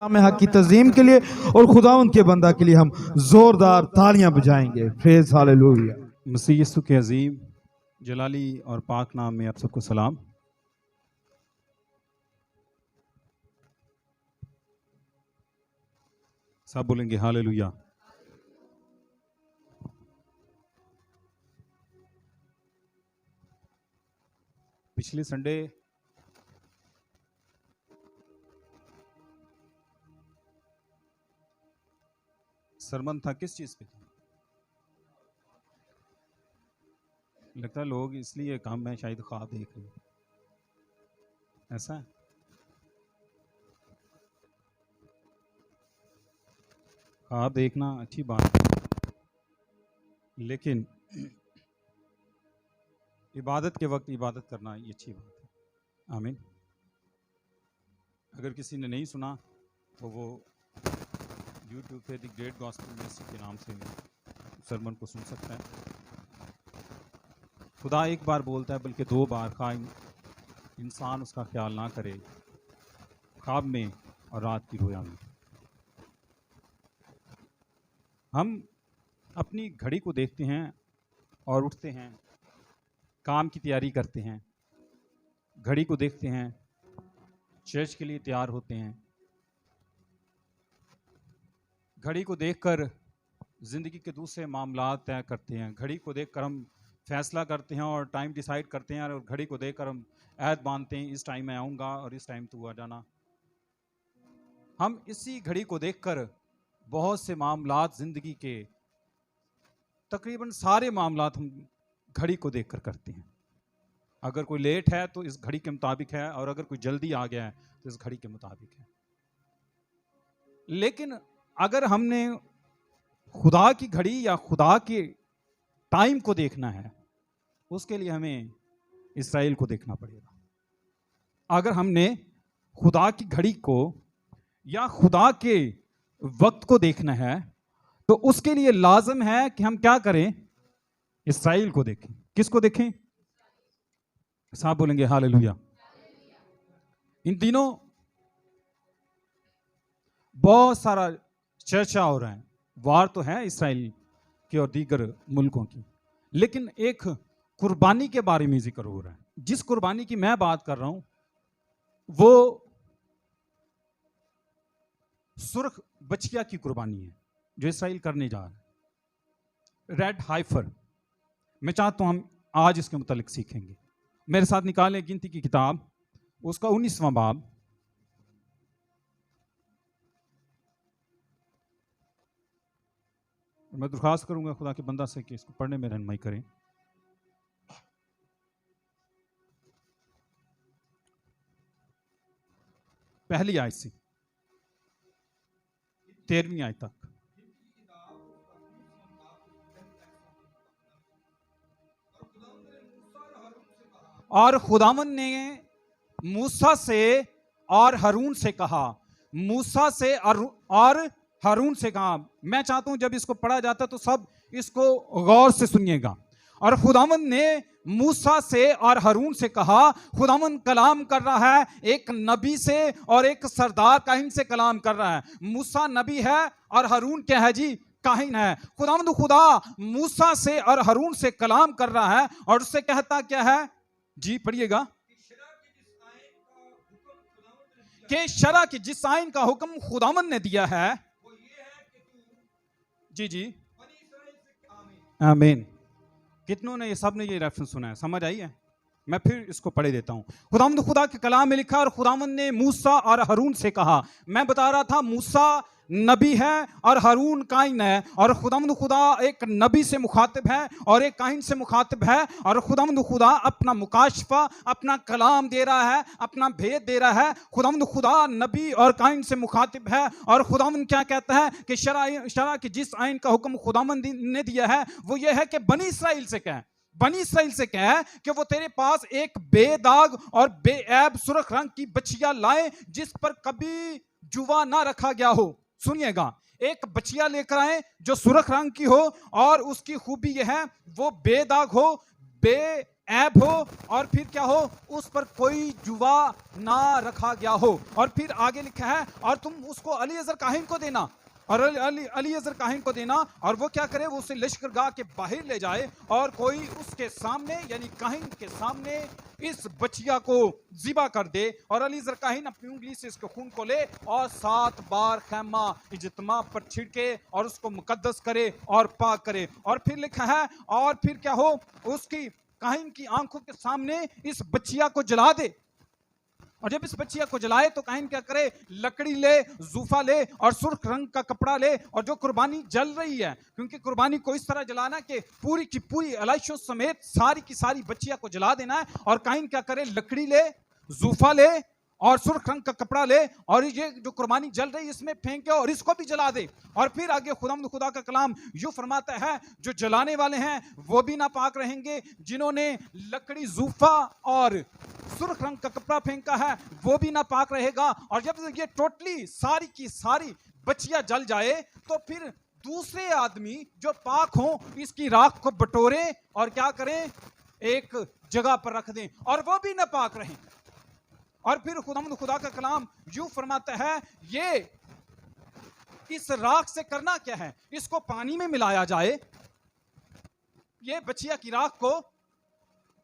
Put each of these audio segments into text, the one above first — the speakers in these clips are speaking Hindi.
में हक की तज़ीम के लिए और खुदावंद के बंदा के लिए हम जोरदार तालियां बजाएंगे। Praise hallelujah. मसीह यीशु के अजीम जलाली और पाक नाम में आप सबको सलाम। सब बोलेंगे हालेलुया। पिछले संडे सरमन था, किस चीज पे था? लगता है लोग इसलिए काम में शायद ख्वाब देख रहे हैं, ऐसा है? ख्वाब देखना अच्छी बात है, लेकिन इबादत के वक्त इबादत करना ये अच्छी बात है। आमीन। अगर किसी ने नहीं सुना तो वो YouTube पे द ग्रेट गॉस्पेल मैसेज के नाम से सरमन को सुन सकता है। खुदा एक बार बोलता है बल्कि दो बार, खा इंसान उसका ख्याल ना करे, ख्वाब में और रात की रोया में। हम अपनी घड़ी को देखते हैं और उठते हैं, काम की तैयारी करते हैं, घड़ी को देखते हैं, चर्च के लिए तैयार होते हैं, घड़ी को देखकर ज़िंदगी के दूसरे मामलात तय करते हैं, घड़ी को देखकर हम फैसला करते हैं और टाइम डिसाइड करते हैं, और घड़ी को देखकर हम ऐद बांधते हैं, इस टाइम मैं आऊँगा और इस टाइम तू आ जाना। हम इसी घड़ी को देखकर बहुत से मामलात ज़िंदगी के तकरीबन सारे मामलात हम घड़ी को देखकर करते हैं। अगर कोई लेट है तो इस घड़ी के मुताबिक है, और अगर कोई जल्दी आ गया है तो इस घड़ी के मुताबिक है। लेकिन अगर हमने खुदा की घड़ी या खुदा के टाइम को देखना है, उसके लिए हमें इस्राएल को देखना पड़ेगा। अगर हमने खुदा की घड़ी को या खुदा के वक्त को देखना है तो उसके लिए लाजम है कि हम क्या करें? इस्राएल को देखें। किसको देखें? साहब बोलेंगे हालेलुया। इन दिनों बहुत सारा चर्चा हो रहा है, वार तो है इस्राएल की और दीगर मुल्कों की, लेकिन एक कुर्बानी के बारे में जिक्र हो रहा है। जिस कुर्बानी की मैं बात कर रहा हूं वो सुर्ख बछिया की कुर्बानी है जो इस्राएल करने जा रहा है। Red hyper. मैं चाहता हूं हम आज इसके मुतालिक सीखेंगे। मेरे साथ निकालें गिनती की किताब, उसका 19वां बाब। मैं दरख्वास्त करूंगा खुदा के बंदा से कि इसको पढ़ने में रहनुमाई करें। पहली आयत से 13वीं आयत तक। और खुदावन ने मूसा से और हारून से कहा, मूसा से और हारून से कहा। मैं चाहता हूं जब इसको पढ़ा जाता तो सब इसको गौर से सुनिएगा। और खुदावन ने मूसा से और हारून से कहा। खुदावन कलाम कर रहा है एक नबी से और एक सरदार काहिन से कलाम कर रहा है। मूसा नबी है और हारून क्या है जी? काहिन है। खुदावंद खुदा मूसा से और हारून से कलाम कर रहा है और उससे कहता क्या है जी? पढ़िएगा। कि शरा की जिस आइन का हुक्म खुदावन ने दिया है जी जी आमीन। कितनों ने ये सब ने ये रेफरेंस सुना है? समझ आई है? मैं फिर इसको पढ़े देता हूं। खुदावंद खुदा के कलाम में लिखा, और खुदावंद ने मूसा और हारून से कहा। मैं बता रहा था मूसा नबी है और हारून काइन है, और खुदावंद खुदा एक नबी से मुखातिब है और एक काइन से मुखातिब है, और खुदावंद खुदा अपना मुकाशफा, अपना कलाम दे रहा है, अपना भेद दे रहा है। खुदावंद खुदा नबी और काइन से मुखातिब है, और खुदावंद क्या कहता है कि शरा की जिस आइन का हुक्म खुदावंद ने दिया है वो ये है कि बनी इस्राएल से कह, बनी इस्राएल से कह कि वो तेरे पास एक बेदाग और बेऐब सुर्ख रंग की बछिया लाए जिस पर कभी जुआ ना रखा गया हो। सुनिएगा, एक बछिया लेकर आए जो सुर्ख रंग की हो और उसकी खूबी यह है वो बेदाग हो, ऐब हो और फिर क्या हो, उस पर कोई जुआ ना रखा गया हो। और फिर आगे लिखा है, और तुम उसको अलीअज़र काहिन को देना, और अलीअज़र काहिन को देना, और वो क्या करे, वो उसे लश्करगाह के बाहर ले जाए और कोई उसके सामने यानी काहिन के सामने इस बचिया को ज़िबा कर दे, और अलीअज़र काहिन अपनी उंगली से इसके खून को ले और 7 बार खैमा इज्तिमा पर छिड़के और उसको मुकद्दस करे और पाक करे। और फिर लिखा है, और फिर क्या हो, उसकी काहिन की आंखों के सामने इस बचिया को जला दे, और जब इस बच्चिया को जलाए तो काहिन क्या करे, लकड़ी ले, जूफा ले और सुर्ख रंग का कपड़ा ले, और जो कुर्बानी जल रही है, क्योंकि कुर्बानी को इस तरह जलाना कि पूरी की पूरी अलाइशों समेत सारी की सारी बच्चिया को जला देना है। और काहिन क्या करे, लकड़ी ले, जूफा ले और सुर्ख रंग का कपड़ा ले, और ये जो कुर्बानी जल रही है इसमें फेंके और इसको भी जला दे। और फिर आगे खुदा का कलाम यूं फरमाता है, जो जलाने वाले हैं वो भी नापाक रहेंगे, जिन्होंने लकड़ी, जूफा और सुर्ख रंग का कपड़ा फेंका है वो भी नापाक रहेगा। और जब ये टोटली सारी की सारी बचिया जल जाए तो फिर दूसरे आदमी जो पाक हो इसकी राख को बटोरे और क्या करें, एक जगह पर रख दें और वो भी नापाक रहें। और फिर खुदा का कलाम यूं फरमाता है, ये इस राख से करना क्या है, इसको पानी में मिलाया जाए, ये बचिया की राख को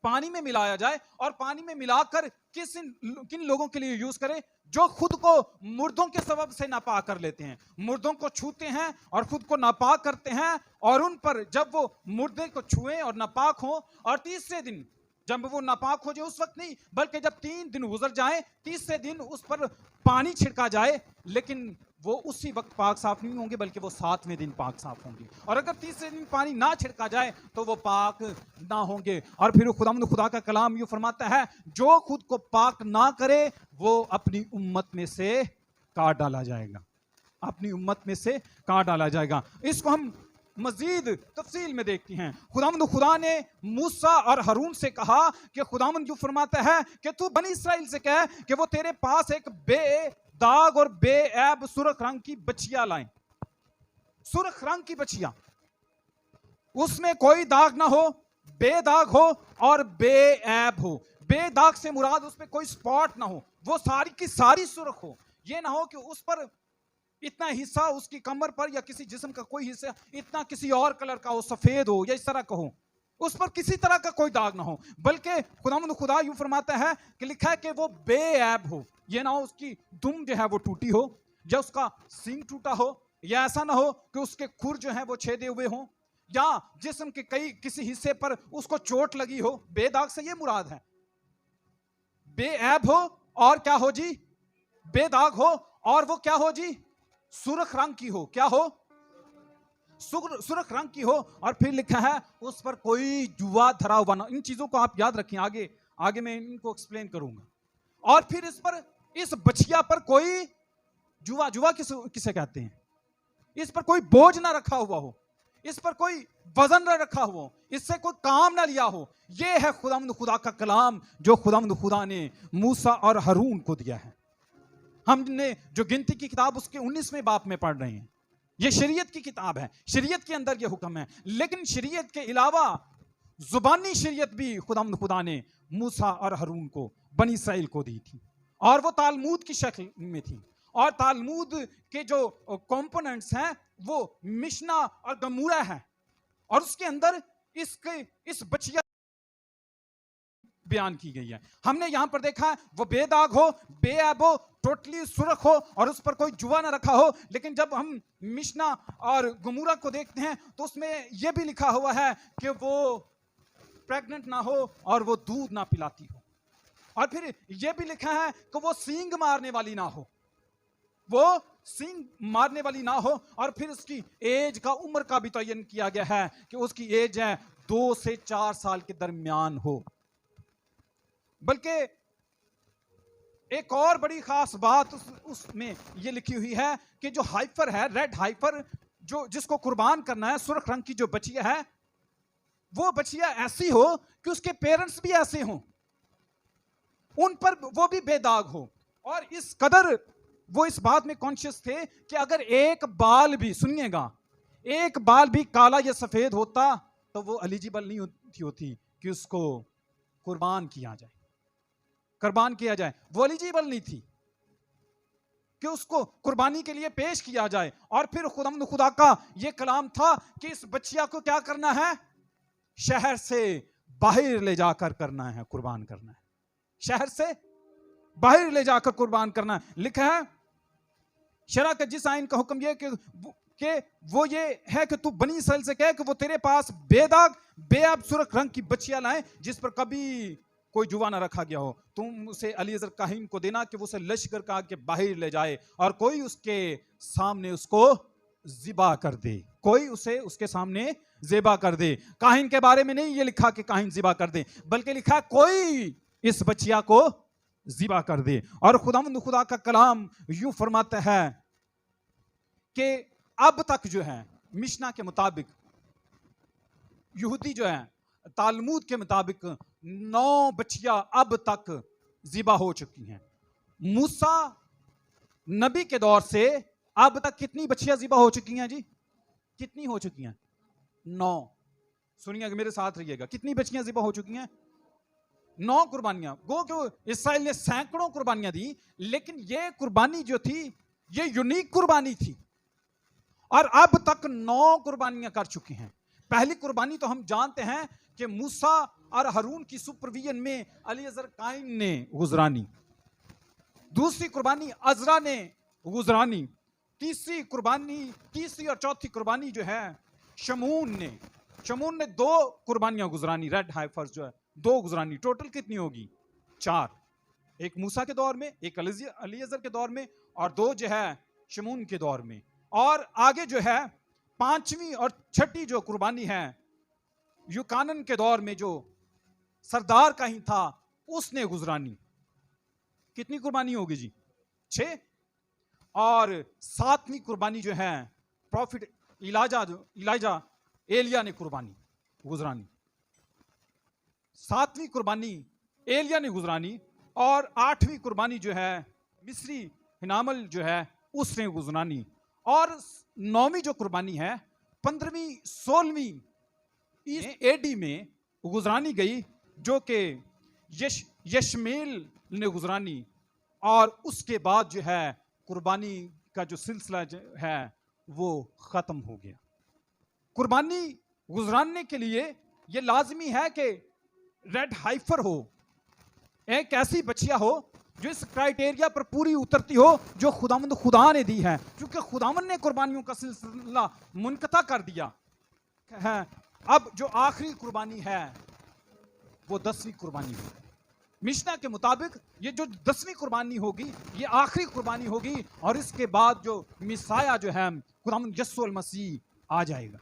पानी में मिलाया जाए, और पानी में मिलाकर किन लोगों के लिए यूज करें, जो खुद को मुर्दों के सबब से नापाक कर लेते हैं, मुर्दों को छूते हैं और खुद को नापाक करते हैं, और उन पर जब वो मुर्दे को छुएं और नापाक हो, और तीसरे दिन जब वो नापाक हो जाए, उस वक्त नहीं बल्कि जब 3 दिन गुजर जाए, तीसरे दिन उस पर पानी छिड़का जाए, लेकिन वो उसी वक्त पाक साफ नहीं होंगे बल्कि वो 7वें दिन पाक साफ होंगे। और अगर तीसरे दिन पानी ना छिड़का जाए तो वो पाक ना होंगे। और फिर खुदा का कलाम यूं फरमाता है, जो खुद को पाक ना करे वो अपनी उम्मत में से काट डाला जाएगा, अपनी उम्मत में से काट डाला जाएगा। इसको हम मजीद तफसील में देखते हैं। खुदा ने मूसा और हारून से कहा कि खुदावंद यूं फरमाता है कि तू बनी इस्राएल से कह कि वो तेरे पास एक बेदाग और बेऐब सुर्ख रंग की बचिया लाएं। सुर्ख रंग की बचिया, उसमें कोई दाग ना हो, बेदाग हो और बेऐब हो। बेदाग से मुराद उस पर कोई स्पॉट ना हो, वो सारी की सारी सुर्ख हो। ये ना हो कि उस पर इतना हिस्सा उसकी कमर पर या किसी जिस्म का कोई हिस्सा इतना किसी और कलर का हो, सफेद हो या इस तरह का हो, उस पर किसी तरह का कोई दाग ना हो, बल्कि खुदा यूं फरमाता है कि लिखा है कि वो बेऐब हो। ये ना हो उसकी दुम जो है वो टूटी हो, या उसका सींग टूटा हो, या ऐसा ना हो कि उसके खुर जो है वो छेदे हुए हो, या जिस्म के किसी हिस्से पर उसको चोट लगी हो। बेदाग से ये मुराद है, बेऐब हो और क्या हो जी, बेदाग हो, और वो क्या हो जी, सुर्ख रंग की हो। क्या हो, सुर्ख रंग की हो। और फिर लिखा है उस पर कोई जुआ धरा हुआ ना। इन चीजों को आप याद रखें, आगे मैं इनको एक्सप्लेन करूंगा। और फिर इस बचिया पर कोई जुआ किसे कहते हैं, इस पर कोई बोझ ना रखा हुआ हो, इस पर कोई वजन ना रखा हुआ हो, इससे कोई काम ना लिया हो। यह है खुदा का कलाम जो खुदा ने मूसा और हारून को दिया है। हमने जो गिनती की किताब उसके 19वें बाब में पढ़ रहे हैं, यह शरीयत की किताब है, शरीयत के अंदर यह हुक्म है। लेकिन शरीयत के अलावा जुबानी शरीयत भी खुदा ने मूसा और हारून को, बनी इस्राएल को दी थी, और वो तालमूद की शक्ल में थी। और तालमूद के जो कंपोनेंट्स हैं वो मिशना और गमूरा है, और उसके अंदर इस बचिया बयान की गई है। हमने यहां पर देखा वो बेदाग हो, बेऐब हो, टोटली सुर्ख हो, और उस पर कोई जुआ ना रखा हो। लेकिन जब हम मिशना और गमूरा को देखते हैं तो उसमें यह भी लिखा हुआ है कि वो प्रेग्नेंट ना हो और वो दूध ना पिलाती हो। और फिर यह भी लिखा है कि वो सींग मारने वाली ना हो, वो सींग मारने वाली ना हो। और फिर उसकी एज का, उम्र का भी तयन किया गया है कि उसकी एज है 2 से 4 साल के दरमियान हो। बल्कि एक और बड़ी खास बात उसमें यह लिखी हुई है कि जो हाइफर है, रेड हाइफर, जिसको कुर्बान करना है, सुर्ख रंग की जो बचिया है, वो बचिया ऐसी हो कि उसके पेरेंट्स भी ऐसे हों, उन पर वो भी बेदाग हो। और इस कदर वो इस बात में कॉन्शियस थे कि अगर एक बाल भी, सुनिएगा, एक बाल भी काला या सफेद होता तो वो एलिजिबल नहीं होती कि उसको कुर्बान किया जाए, कुर्बान किया जाए। वो एलिजिबल नहीं थी कि उसको कुर्बानी के लिए पेश किया जाए। और फिर खुदावंद खुदा का यह कलाम था कि इस बच्चिया को क्या करना है, शहर से बाहर ले जाकर करना है, कुर्बान करना है, शहर से बाहर ले जाकर कुर्बान करना है। लिखा है शरा के जिस आइन का हुक्म यह कि वो ये है कि तू बनी इसराइल से कह कि वो तेरे पास बेदाग बेअब सुर्ख रंग की बच्चियां लाएं जिस पर कभी कोई जुआ ना रखा गया हो। तुम उसे अलीअज़र काहिन को देना कि वो उसे लश्कर का के बाहर ले जाए और कोई उसके सामने उसको ज़िबा कर दे, कोई उसे उसके सामने ज़िबा कर दे। काहिन के बारे में नहीं ये लिखा कि काहिन ज़िबा कर दे, बल्कि लिखा कोई इस बच्चिया को ज़िबा कर दे। और खुदावंद खुदा का कलाम यूं फरमाता है कि अब तक जो है मिशना के मुताबिक, यहूदी जो है तालमूद के मुताबिक 9 बच्चियां अब तक ज़िबा हो चुकी हैं। मूसा नबी के दौर से अब तक कितनी बच्चियां ज़िबा हो चुकी हैं जी? कितनी हो चुकी हैं? 9। सुनिएगा, मेरे साथ रहिएगा। कितनी बच्चियां ज़िबा हो चुकी हैं? 9 कुर्बानियां। गो क्यों इसराइल ने सैकड़ों कुर्बानियां दी, लेकिन ये कुर्बानी जो थी ये यूनिक कुर्बानी थी और अब तक 9 कुर्बानियां कर चुके हैं। पहली कुर्बानी तो हम जानते हैं कि मूसा और हारून की सुपरविजन में अलीअज़र काइन ने गुजरानी, दूसरी कुर्बानी अजरा ने गुजरानी, तीसरी और चौथी कुर्बानी जो है शमून ने 2 कुर्बानियां गुजरानी, रेड हाइफर्स जो है 2 गुजरानी। टोटल कितनी होगी? 4। एक मूसा के दौर में, एक अलीअज़र के दौर में और 2 जो है शमून के दौर में। और आगे जो है 5वीं और 6ठी जो कुर्बानी है यूकानन के दौर में जो सरदार काहिन था उसने गुजरानी। कितनी कुर्बानी होगी जी? 6। और 7वीं कुर्बानी जो है प्रॉफिट इलाजा एलिया ने कुर्बानी गुजरानी। 7वीं कुर्बानी एलिया ने गुजरानी और 8वीं कुर्बानी जो है मिस्री हिनामल जो है उसने गुजरानी। और 9वीं जो कुर्बानी है 15वीं 16वीं एडी में गुजरानी गई जो कि यशमेल ने गुजरानी। और उसके बाद जो है कुर्बानी का जो सिलसिला है वो खत्म हो गया। कुर्बानी गुजराने के लिए ये लाजमी है कि रेड हाइफर हो, एक ऐसी बच्चिया हो जो इस क्राइटेरिया पर पूरी उतरती हो जो खुदावंद खुदा ने दी है। क्योंकि खुदावंद ने कुर्बानियों का सिलसिला मुनक़ता कर दिया है। अब जो आखिरी कुर्बानी है वो 10वीं कुर्बानी होगी। मिशना के मुताबिक ये जो 10वीं कुर्बानी होगी ये आखिरी कुर्बानी होगी और इसके बाद जो मिसाया जो है खुदावंद यीशु मसीह आ जाएगा।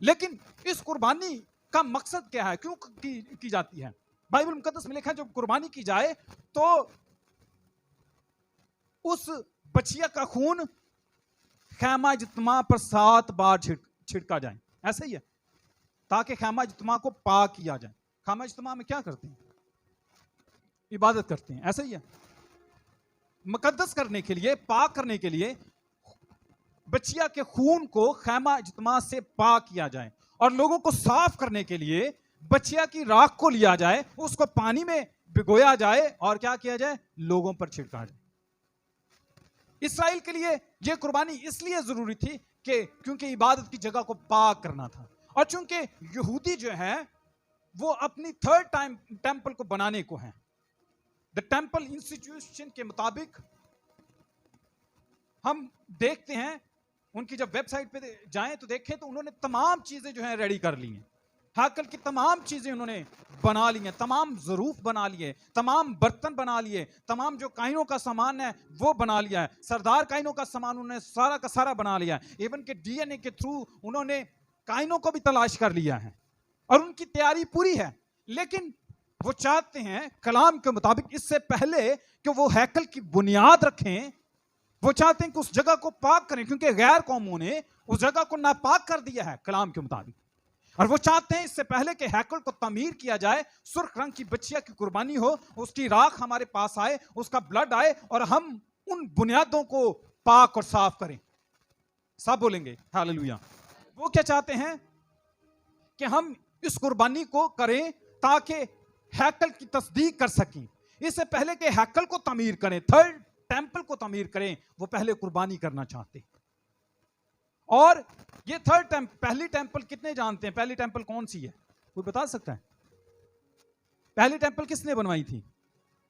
लेकिन इस कुर्बानी का मकसद क्या है, क्यों की जाती है? बाइबल मुकद्दस में लिखा है जब कुर्बानी की जाए तो उस बच्चिया का खून खैमा इज्तिमा पर 7 बार छिड़का जाए। ऐसे ही है, ताकि खैमा इज्तिमा को पाक किया जाए। खैमा इज्तिमा में क्या करते हैं? इबादत करते हैं। ऐसे ही है, मुकद्दस करने के लिए, पाक करने के लिए बच्चिया के खून को खैमा इज्तिमा से पाक किया जाए और लोगों को साफ करने के लिए बच्चिया की राख को लिया जाए, उसको पानी में भिगोया जाए और क्या किया जाए? लोगों पर छिड़का जाए। इस्राएल के लिए यह कुर्बानी इसलिए जरूरी थी कि क्योंकि इबादत की जगह को पाक करना था और चूंकि यहूदी जो है वो अपनी 3rd टाइम टेंपल को बनाने को है। द टेंपल इंस्टीट्यूशन के मुताबिक हम देखते हैं, उनकी जब वेबसाइट पे जाएं तो देखें तो उन्होंने तमाम चीजें जो है रेडी कर ली हैं। हैकल की तमाम चीजें उन्होंने बना ली हैं, तमाम ज़रूफ बना लिए, तमाम बर्तन बना लिए, तमाम जो काइनों का सामान है वो बना लिया है। सरदार काइनों का सामान उन्होंने सारा का सारा बना लिया है। इवन के डीएनए के थ्रू उन्होंने काइनों को भी तलाश कर लिया है और उनकी तैयारी पूरी है। लेकिन वो चाहते हैं कलाम के मुताबिक इससे पहले कि वो हैकल की बुनियाद रखें, वो चाहते हैं कि उस जगह को पाक करें, क्योंकि गैर कौमों ने उस जगह को नापाक कर दिया है कलाम के मुताबिक। और वो चाहते हैं इससे पहले कि हैकल को तमीर किया जाए, सुर्ख रंग की बच्चिया की कुर्बानी हो, उसकी राख हमारे पास आए, उसका ब्लड आए और हम उन बुनियादों को पाक और साफ करें। सब बोलेंगे हालेलुया। वो क्या चाहते हैं कि हम इस कुर्बानी को करें ताकि हैकल की तस्दीक कर सकें, इससे पहले कि हैकल को तमीर करें, थर्ड टेंपल को तमीर करें, वो पहले कुर्बानी करना चाहते। और ये थर्ड टेंपल, पहली टेंपल कितने जानते हैं? पहली टेंपल कौन सी है, कोई बता सकता है? पहली टेंपल किसने बनवाई थी?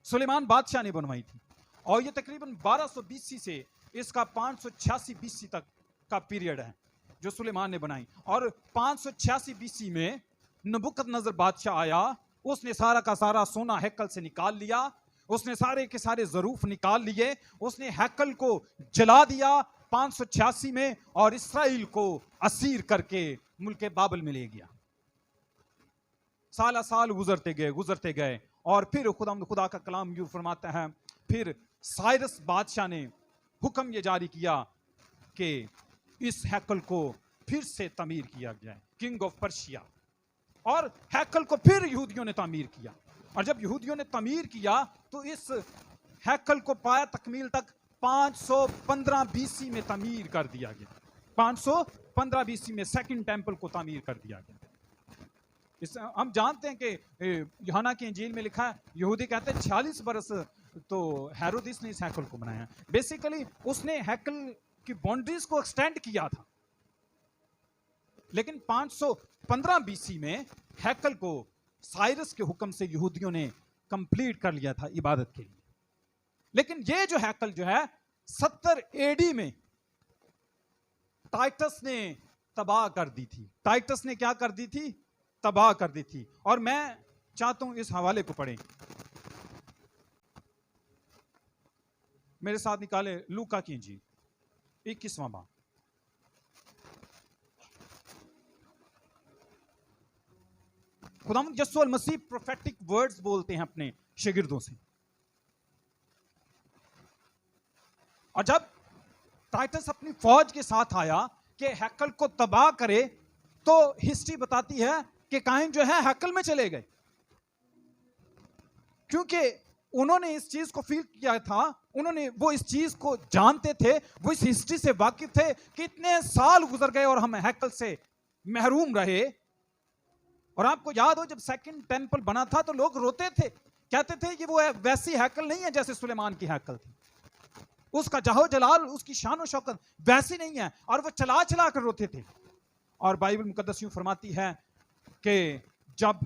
सुलेमान बादशाह ने बनवाई थी। और ये तकरीबन 1200 बीसी से इसका 586 बीसी तक का पीरियड है जो सुलेमान ने बनाई। और 586 बीसी में नबुकदनजर बादशाह आया, उसने सारा का सारा सोना हैकल से निकाल लिया, उसने सारे के सारे ज़रूफ निकाल लिए, उसने हैकल को जला दिया 586 में, और इसराइल को असीर करके मुल्क बाबल में ले गया। साल साल गुजरते गए और फिर खुदा का कलाम यूं फरमाता है, फिर साइरस बादशाह ने हुक्म ये जारी किया कि इस हैकल को फिर से तमीर किया जाए, किंग ऑफ पर्शिया। और हैकल को फिर यहूदियों ने तमीर किया, और जब यहूदियों ने तमीर किया तो इस हैकल को पाया तकमील तक 515 बीसी में तमीर कर दिया गया। 515 बीसी में सेकंड टेंपल को तमीर कर दिया गया। हम जानते हैं कि यूहन्ना की इंजील में लिखा है, यहूदी कहते हैं 46 बरस तो हेरोदिस ने इस हैकल को बनाया। बेसिकली उसने हैकल की बाउंड्रीज को एक्सटेंड किया था, लेकिन 515 बीसी में हैकल को साइरस के हुक्म से यहूदियों ने कंप्लीट कर लिया था इबादत के लिए। लेकिन ये जो हैकल जो है 70 एडी में टाइटस ने तबाह कर दी थी। टाइटस ने क्या कर दी थी? तबाह कर दी थी। और मैं चाहता हूं इस हवाले को पढ़ें, मेरे साथ निकाले लूका की इंजील 21वां बाब। खुदावंद यीशु मसीह प्रोफेटिक वर्ड्स बोलते हैं अपने शागिर्दों से। और जब टाइटस अपनी फौज के साथ आया कि हैकल को तबाह करे, तो हिस्ट्री बताती है कि काइन जो है हैकल में चले गए, क्योंकि उन्होंने इस चीज को फील किया था, वो इस चीज को जानते थे, वो इस हिस्ट्री से वाकिफ थे कि इतने साल गुजर गए और हम हैकल से महरूम रहे। और आपको याद हो जब सेकंड टेंपल बना था तो लोग रोते थे, कहते थे कि वो वैसी हैकल नहीं है जैसे सुलेमान की हैकल थी, उसका जाहो जलाल, उसकी शान और शौकत वैसी नहीं है, और वो चला चला कर रोते थे। और बाइबल मुकद्दस यूं फरमाती है कि जब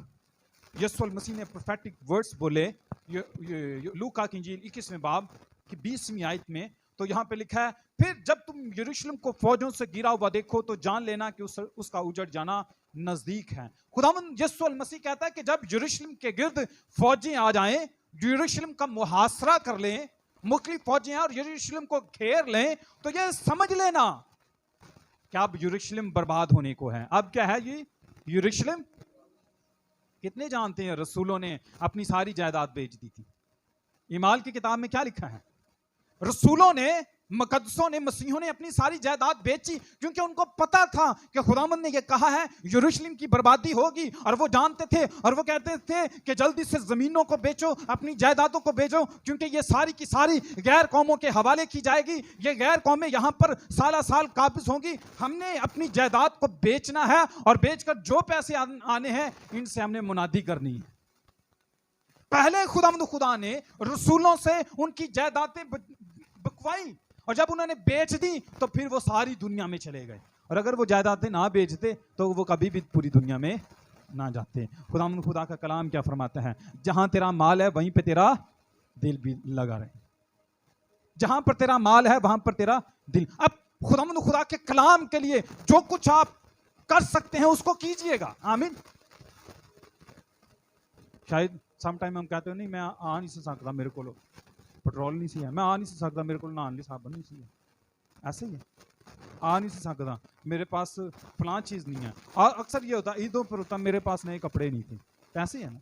यीशु मसीह ने प्रोफेटिक वर्ड्स बोले, लूका की इंजील 21वें बाब की 20वीं आयत में, तो यहां पे लिखा है, फिर जब तुम यरूशलेम को फौजों से घिरा हुआ देखो तो जान लेना कि उसका उजड़ जाना नजदीक है। खुदावंद यीशु मसीह कहता है कि जब यरूशलेम के गिर्द फौजें आ जाएं, यरूशलेम का मुहासरा कर लें, मुख्तलिफ फौजें और यरूशलेम को घेर लें, तो ये समझ लेना कि अब यरूशलेम बर्बाद होने को है। अब क्या है ये यरूशलेम? कितने जानते हैं रसूलों ने अपनी सारी जायदाद बेच दी थी? ईमाल की किताब में क्या लिखा है? रसूलों ने, मुकद्दसों ने, मसीहों ने अपनी सारी जायदाद बेची, क्योंकि उनको पता था कि खुदावंद ने यह कहा है यरूशलेम की बर्बादी होगी। और वो जानते थे और वो कहते थे कि जल्दी से जमीनों को बेचो, अपनी जायदादों को बेचो, क्योंकि ये सारी की सारी गैर कौमों के हवाले की जाएगी। ये गैर कौमें यहां पर साला साल काबिज होंगी। हमने अपनी जायदाद को बेचना है और बेचकर जो पैसे आने हैं इनसे हमने मुनादी करनी है। पहले खुदा ने रसूलों से उनकी जायदादें बकवाई, और जब उन्होंने बेच दी तो फिर वो सारी दुनिया में चले गए। और अगर वो जायदादें ना बेचते तो वो कभी भी पूरी दुनिया में ना जाते। खुदा का कलाम क्या फरमाता है? जहां तेरा माल है वहीं पे तेरा दिल भी लगा रहे। जहां पर तेरा माल है वहां पर तेरा दिल। अब खुदा के कलाम के लिए जो कुछ आप कर सकते हैं उसको कीजिएगा। आमीन। शायद समटाइम हम कहते हो नहीं मैं आ नहीं सकता, मेरे को पेट्रोल नहीं सी है, मैं आ नहीं सकता, मेरे को नहाने साबन नहीं सी है, ऐसे ही है, आ नहीं सकता, मेरे पास फलां चीज़ नहीं है। और अक्सर ये होता ईदों पर होता मेरे पास नए कपड़े नहीं थे, ऐसे ही है ना।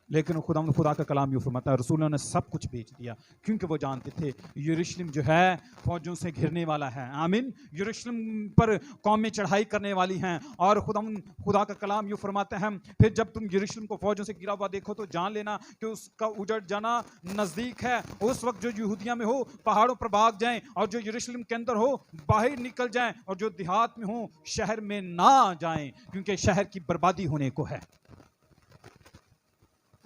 लेकिन खुदा का कलाम यूं फरमाता है रसूलों ने सब कुछ बेच दिया, क्योंकि वो जानते थे यरूशलेम जो है फौजों से घिरने वाला है। आमीन। यरूशलेम पर कौमें चढ़ाई करने वाली हैं। और खुदा का कलाम यूं फरमाता है, फिर जब तुम यरूशलेम को फौजों से घिरा हुआ देखो तो जान लेना कि उसका उजड़ जाना नज़दीक है। उस वक्त जो यहूदिया में हो पहाड़ों पर भाग जाएं, और जो यरूशलेम के अंदर हो बाहर निकल जाएं, और जो देहात में हो शहर में ना जाएं, क्योंकि शहर की बर्बादी होने को है।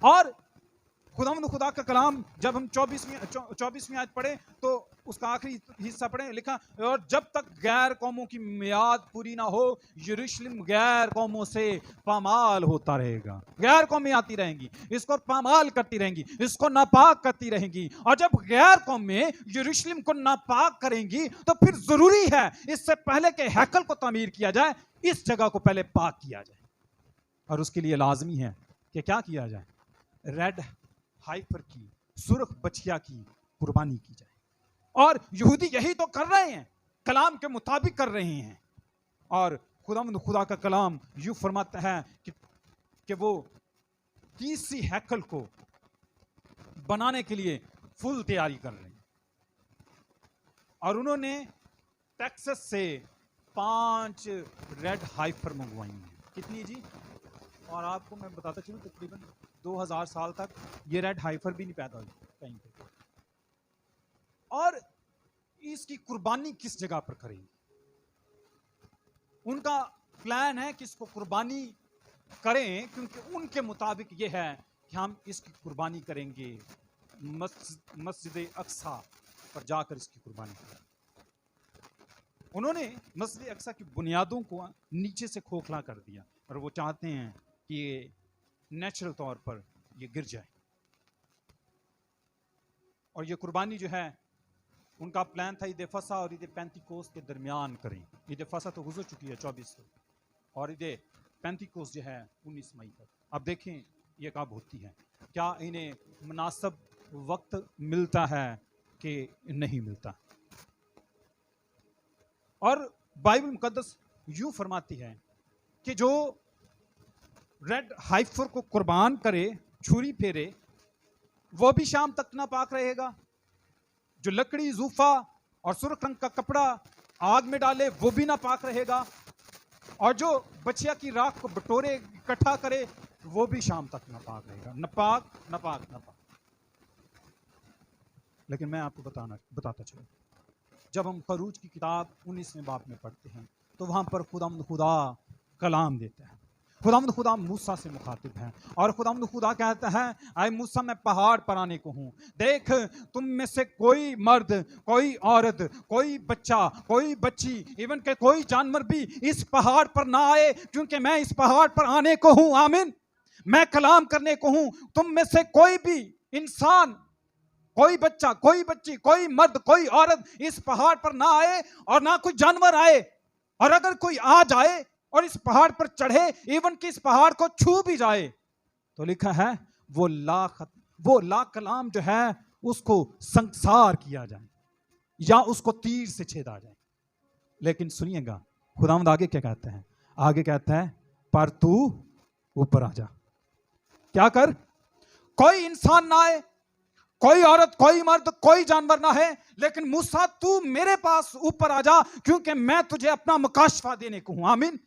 और खुदावंद खुदा का कलाम जब हम 24वीं आयत पढ़े तो उसका आखिरी हिस्सा पढ़े, लिखा और जब तक गैर कौमों की मियाद पूरी ना हो यरूशलेम गैर कौमों से पामाल होता रहेगा। गैर कौमें आती रहेंगी, इसको पामाल करती रहेंगी, इसको नापाक करती रहेंगी, और जब गैर कौमें यरूशलेम को नापाक करेंगी तो फिर जरूरी है इससे पहले के हैकल को तामीर किया जाए, इस जगह को पहले पाक किया जाए। और उसके लिए लाजमी है कि क्या किया जाए, रेड हाइफर की, सुर्ख बछिया की कुर्बानी की जाए। और यहूदी यही तो कर रहे हैं, कलाम के मुताबिक कर रहे हैं। और खुदावंद खुदा का कलाम यूं फरमाता है कि वो तीसरी हैकल को बनाने के लिए फुल तैयारी कर रहे हैं। और उन्होंने टेक्सास से 5 रेड हाइफर मंगवाई हैं। कितनी जी? और आपको मैं बताता चलूं तकरीबन 2000 साल तक ये रेड हाइफर भी नहीं पैदा हुई कहीं पे। और इसकी कुर्बानी किस जगह पर करेंगे? उनका प्लान है कि इसको कुर्बानी करें, क्योंकि उनके मुताबिक ये है कि हम इसकी कुर्बानी करेंगे मस्जिद अक्सा पर जाकर इसकी कुर्बानी करेंगे। उन्होंने मस्जिद अक्सा की बुनियादों को नीचे से खोखला कर दिया और वो चाहते हैं कि ये नेचुरल तौर पर ये गिर जाए। और ये कुर्बानी जो है उनका प्लान था ईद फसा और ईद पेंतिकोस्त के दरमियान करें। ईद फसा तो गुजर चुकी है 24 को, और ईद पेंतिकोस्त जो है 19 मई तक। अब देखें ये कब होती है, क्या इन्हें मुनासिब वक्त मिलता है कि नहीं मिलता। और बाइबल मुकद्दस यूं फरमाती है कि जो रेड हाइफर को कुर्बान करे, छुरी फेरे, वो भी शाम तक नापाक रहेगा। जो लकड़ी, जूफा और सुर्ख रंग का कपड़ा आग में डाले वो भी नापाक रहेगा। और जो बछिया की राख को बटोरे इकट्ठा करे वो भी शाम तक नापाक रहेगा। नापाक नापाक नापाक। लेकिन मैं आपको बताता चलूं, जब हम खरूज की किताब 19वें बाब में पढ़ते हैं तो वहां पर खुदावंद खुदा कलाम देता है। खुदावंद खुदा मूसा से मुखातिब है और खुदावंद खुदा कहता है, आए मूसा मैं पहाड़ पर आने को हूं, देख तुम में से कोई मर्द, कोई औरत, कोई बच्चा, कोई बच्ची, इवन के कोई जानवर भी इस पहाड़ पर ना आए, क्योंकि मैं इस पहाड़ पर आने को हूं। आमीन। मैं कलाम करने को हूं। तुम में से कोई भी इंसान, कोई बच्चा, कोई बच्ची, कोई मर्द, कोई औरत इस पहाड़ पर ना आए और ना कोई जानवर आए। और अगर कोई आ जाए और इस पहाड़ पर चढ़े, इवन कि इस पहाड़ को छू भी जाए, तो लिखा है वो ला कलाम जो है उसको संसार किया जाए या उसको तीर से छेदा जाए। लेकिन सुनिएगा खुदावंद आगे क्या कहता है, आगे कहता है पर तू ऊपर आ जा। क्या कर? कोई इंसान ना आए, कोई औरत, कोई मर्द, कोई जानवर ना है, लेकिन मूसा तू मेरे पास ऊपर आ जा, क्योंकि मैं तुझे अपना मुकाशफा देने को हूं। आमीन।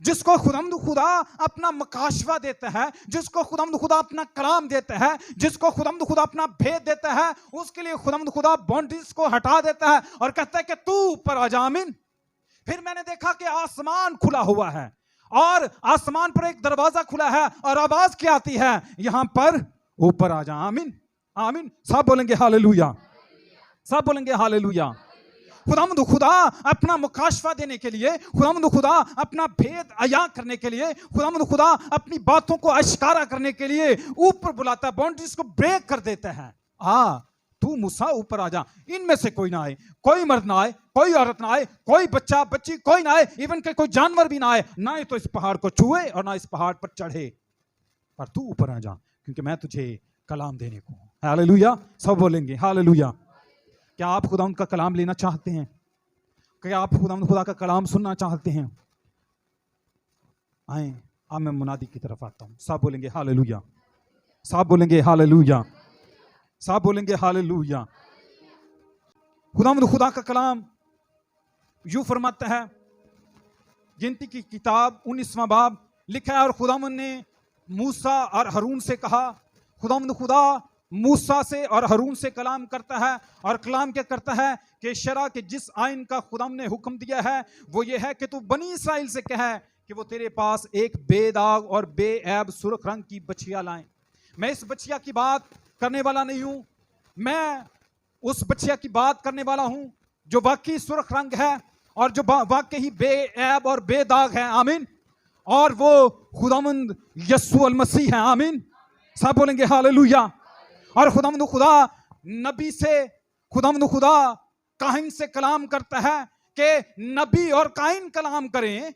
जिसको खुदावंद खुदा अपना मुकाशफा देता है, जिसको खुदावंद खुदा अपना कलाम देता है, जिसको खुदावंद खुदा अपना भेद देता है, उसके लिए खुदावंद खुदा बाउंड्रीज को हटा देता है और कहता है कि तू ऊपर आ जा। आमीन। फिर मैंने देखा कि आसमान खुला हुआ है और आसमान पर एक दरवाजा खुला है और आवाज क्या आती है, यहां पर ऊपर आ जा। आमीन। आमीन। सब बोलेंगे हालेलुया, सब बोलेंगे हालेलुया। खुदावंद खुदा अपना मुकाशफा देने के लिए, खुदावंद खुदा अपना भेद अया करने के लिए, खुदावंद खुदा अपनी बातों को आश्कारा करने के लिए ऊपर बुलाता है, बाउंड्रीज को ब्रेक कर देता है। तू मूसा ऊपर आ जा, इनमें से कोई ना आए, कोई मर्द ना आए, कोई औरत ना आए, कोई बच्चा बच्ची कोई ना आए, इवन के कोई जानवर भी ना आए, ना ही तो इस पहाड़ को छुए और ना इस पहाड़ पर चढ़े, पर तू ऊपर आ जा, क्योंकि मैं तुझे कलाम देने को हूं। हालेलुया। सब बोलेंगे हालेलुया। क्या आप खुदावंद का कलाम लेना चाहते हैं? क्या आप खुदावंद खुदा का कलाम सुनना चाहते हैं? आए, अब मैं मुनादी की तरफ आता हूं। सब बोलेंगे हालेलुया, सब बोलेंगे हालेलुया, सब बोलेंगे हालेलुया। खुदावंद खुदा का कलाम यूं फरमाता है, गिनती की किताब 19वां बाब लिखा है, और खुदावंद ने मूसा और हारून से कहा। खुदावंद खुदा मूसा से और हारून से कलाम करता है, और कलाम क्या करता है कि शरा के जिस आइन का खुदावंद ने हुक्म दिया है वो ये है कि तू बनी इसराइल से कह कि वो तेरे पास एक बेदाग और बेऐब सुर्ख रंग की बछिया लाएं। मैं इस बच्चिया की बात करने वाला नहीं हूं, मैं उस बच्चिया की बात करने वाला हूं जो वाकई सुर्ख रंग है और जो वाकई ही बेऐब और बेदाग है। आमीन। और वो खुदावंद यस्सु अल मसीह है। आमीन। सब बोलेंगे हालेलुया। और खुदावंद खुदा नबी से, खुदावंद खुदा काहिन से कलाम करता है कि नबी और काइन कलाम करें,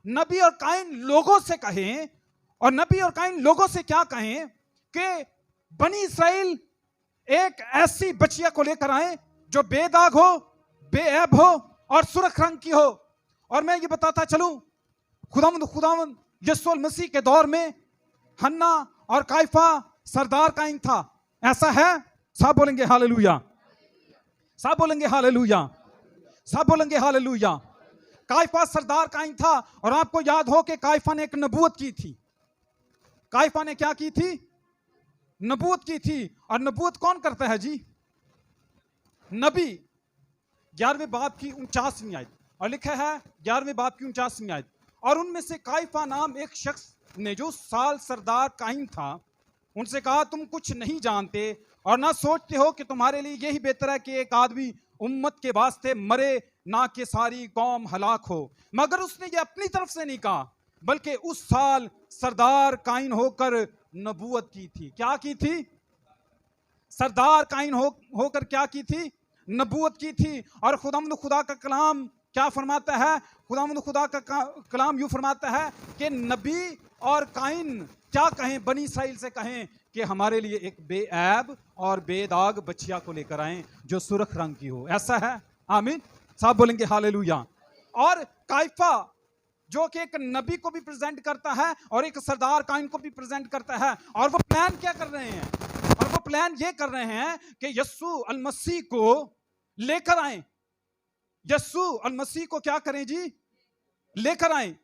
नबी और काइन लोगों से कहें। और नबी और काइन लोगों से क्या कहें कि बनी इस्राएल एक ऐसी बच्चिया को लेकर आए जो बेदाग हो, बेऐब हो और सुर्ख रंग की हो। और मैं ये बताता चलूं, खुदावंद यस्सु मसीह के दौर में हन्ना और काइफा सरदार काइन था। ऐसा है? सब बोलेंगे हालेलुया। सब बोलेंगे हालेलुया। सब बोलेंगे हालेलुया। काइफा सरदार काइन था। और आपको याद हो कि काइफा ने एक नबूवत की थी। काइफा ने क्या की थी? नबूवत की थी। और नबूवत कौन करता है जी? नबी। 11वें बाब की 49वीं आयत, और लिखा है 11वें बाब की 49वीं आयत, और उनमें से काइफा नाम एक शख्स ने जो साल सरदार काइन था, उनसे कहा, तुम कुछ नहीं जानते और ना सोचते हो कि तुम्हारे लिए यही बेहतर है कि एक आदमी उम्मत के वास्ते मरे, ना कि सारी कौम हलाक हो। मगर उसने ये अपनी तरफ से नहीं कहा, बल्कि उस साल सरदार काइन होकर नबूवत की थी। क्या की थी? सरदार काइन होकर क्या की थी? नबूवत की थी। और खुदावंद खुदा का कलाम क्या फरमाता है? खुदावंद खुदा का कलाम यूं फरमाता है कि नबी और काइन क्या कहें, बनी इस्राएल से कहें कि हमारे लिए एक बेऐब और बेदाग बच्चिया को लेकर आए जो सुर्ख रंग की हो। ऐसा है? आमीन। सब बोलेंगे हालेलुया। और काइफा जो कि एक नबी को भी प्रेजेंट करता है और एक सरदार काइन को भी प्रेजेंट करता है, और वो प्लान क्या कर रहे हैं? और वो प्लान ये कर रहे हैं कि यस्सु अल मसीह को लेकर आए। यस्सु अल मसीह को क्या करें जी? लेकर आए।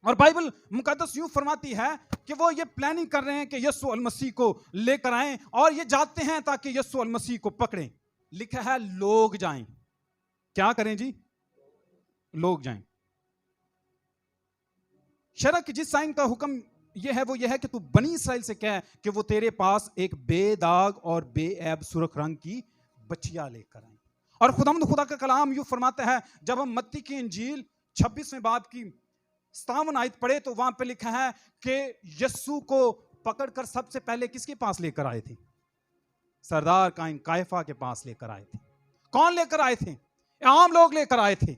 और बाइबल मुकद्दस यूं फरमाती है कि वो ये प्लानिंग कर रहे हैं कि यस्सु अल मसीह को लेकर आए, और ये जाते हैं ताकि यस्सु अल मसीह को पकड़ें। लिखा है लोग जाएं। क्या करें जी? लोग जाएं। शरअ की जिस साइन का हुक्म यह है वो यह है कि तू बनी इस्राएल से कह कि वो तेरे पास एक बेदाग और बेऐब सुर्ख रंग की बच्चिया लेकर आए। और खुदावंद खुदा का कलाम यूं फरमाता है, जब हम मत्ती की इंजील 26वें बाब की 57 आयत पढ़े तो वहां पे लिखा है कि यस्सु को पकड़कर सबसे पहले किसके पास लेकर आए थे? सरदार काइन काइफा के पास लेकर आए थे। कौन लेकर आए थे? आम लोग लेकर आए थे।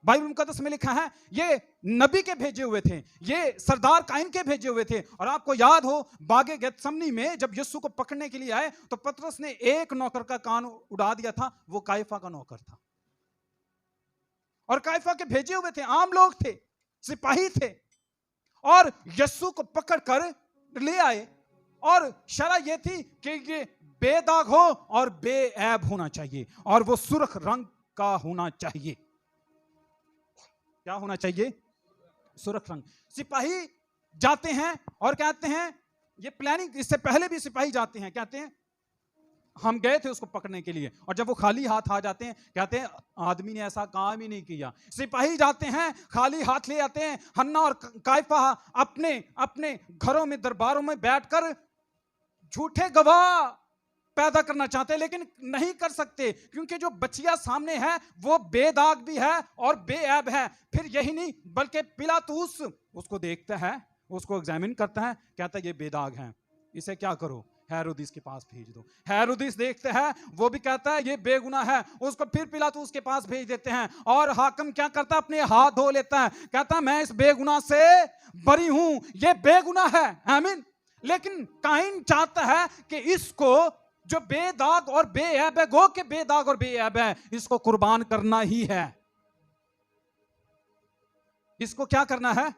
बाइबल मुकद्दस में लिखा है ये नबी के भेजे हुए थे, ये सरदार काइन के भेजे हुए थे। और आपको याद हो बागे गेत्समनी में जब यीशु को पकड़ने के लिए आए तो पतरस ने एक नौकर का कान उड़ा दिया था, वो काइफा का नौकर था। और काइफा के भेजे हुए थे, आम लोग थे, सिपाही थे, और यीशु को पकड़कर ले आए। और शरअ ये थी कि ये बेदाग हो और बेऐब होना चाहिए, और वो सुर्ख रंग का होना चाहिए। क्या होना चाहिए? सुर्ख रंग। सिपाही जाते हैं और कहते हैं, ये प्लानिंग, इससे पहले भी सिपाही जाते हैं, कहते हैं हम गए थे उसको पकड़ने के लिए, और जब वो खाली हाथ आ जाते हैं कहते हैं आदमी ने ऐसा काम ही नहीं किया। सिपाही जाते हैं खाली हाथ ले आते हैं। हन्ना और काइफा अपने अपने घरों में, दरबारों में बैठकर झूठे गवाह पैदा करना चाहते हैं, लेकिन नहीं कर सकते क्योंकि जो बच्चिया सामने है वो बेदाग भी है और बेऐब है। फिर यही नहीं बल्कि पिलातूस उसको देखता है, उसको एग्जामिन करता है, कहता है ये बेदाग है, इसे क्या करो? हेरोदिस के पास भेज दो। हेरोदिस देखते हैं, वो भी कहता है ये बेगुनाह है, उसको फिर पिलातूस के पास भेज देते हैं। और हाकिम क्या करता है? अपने हाथ धो लेता है, कहता है मैं इस बेगुनाह से बरी हूं, ये बेगुनाह है। आमीन। लेकिन काइन चाहता है कि इसको जो बेदाग और बेऐब है, गो के बेदाग और बेऐब है, इसको कुर्बान करना ही है। इसको क्या करना है?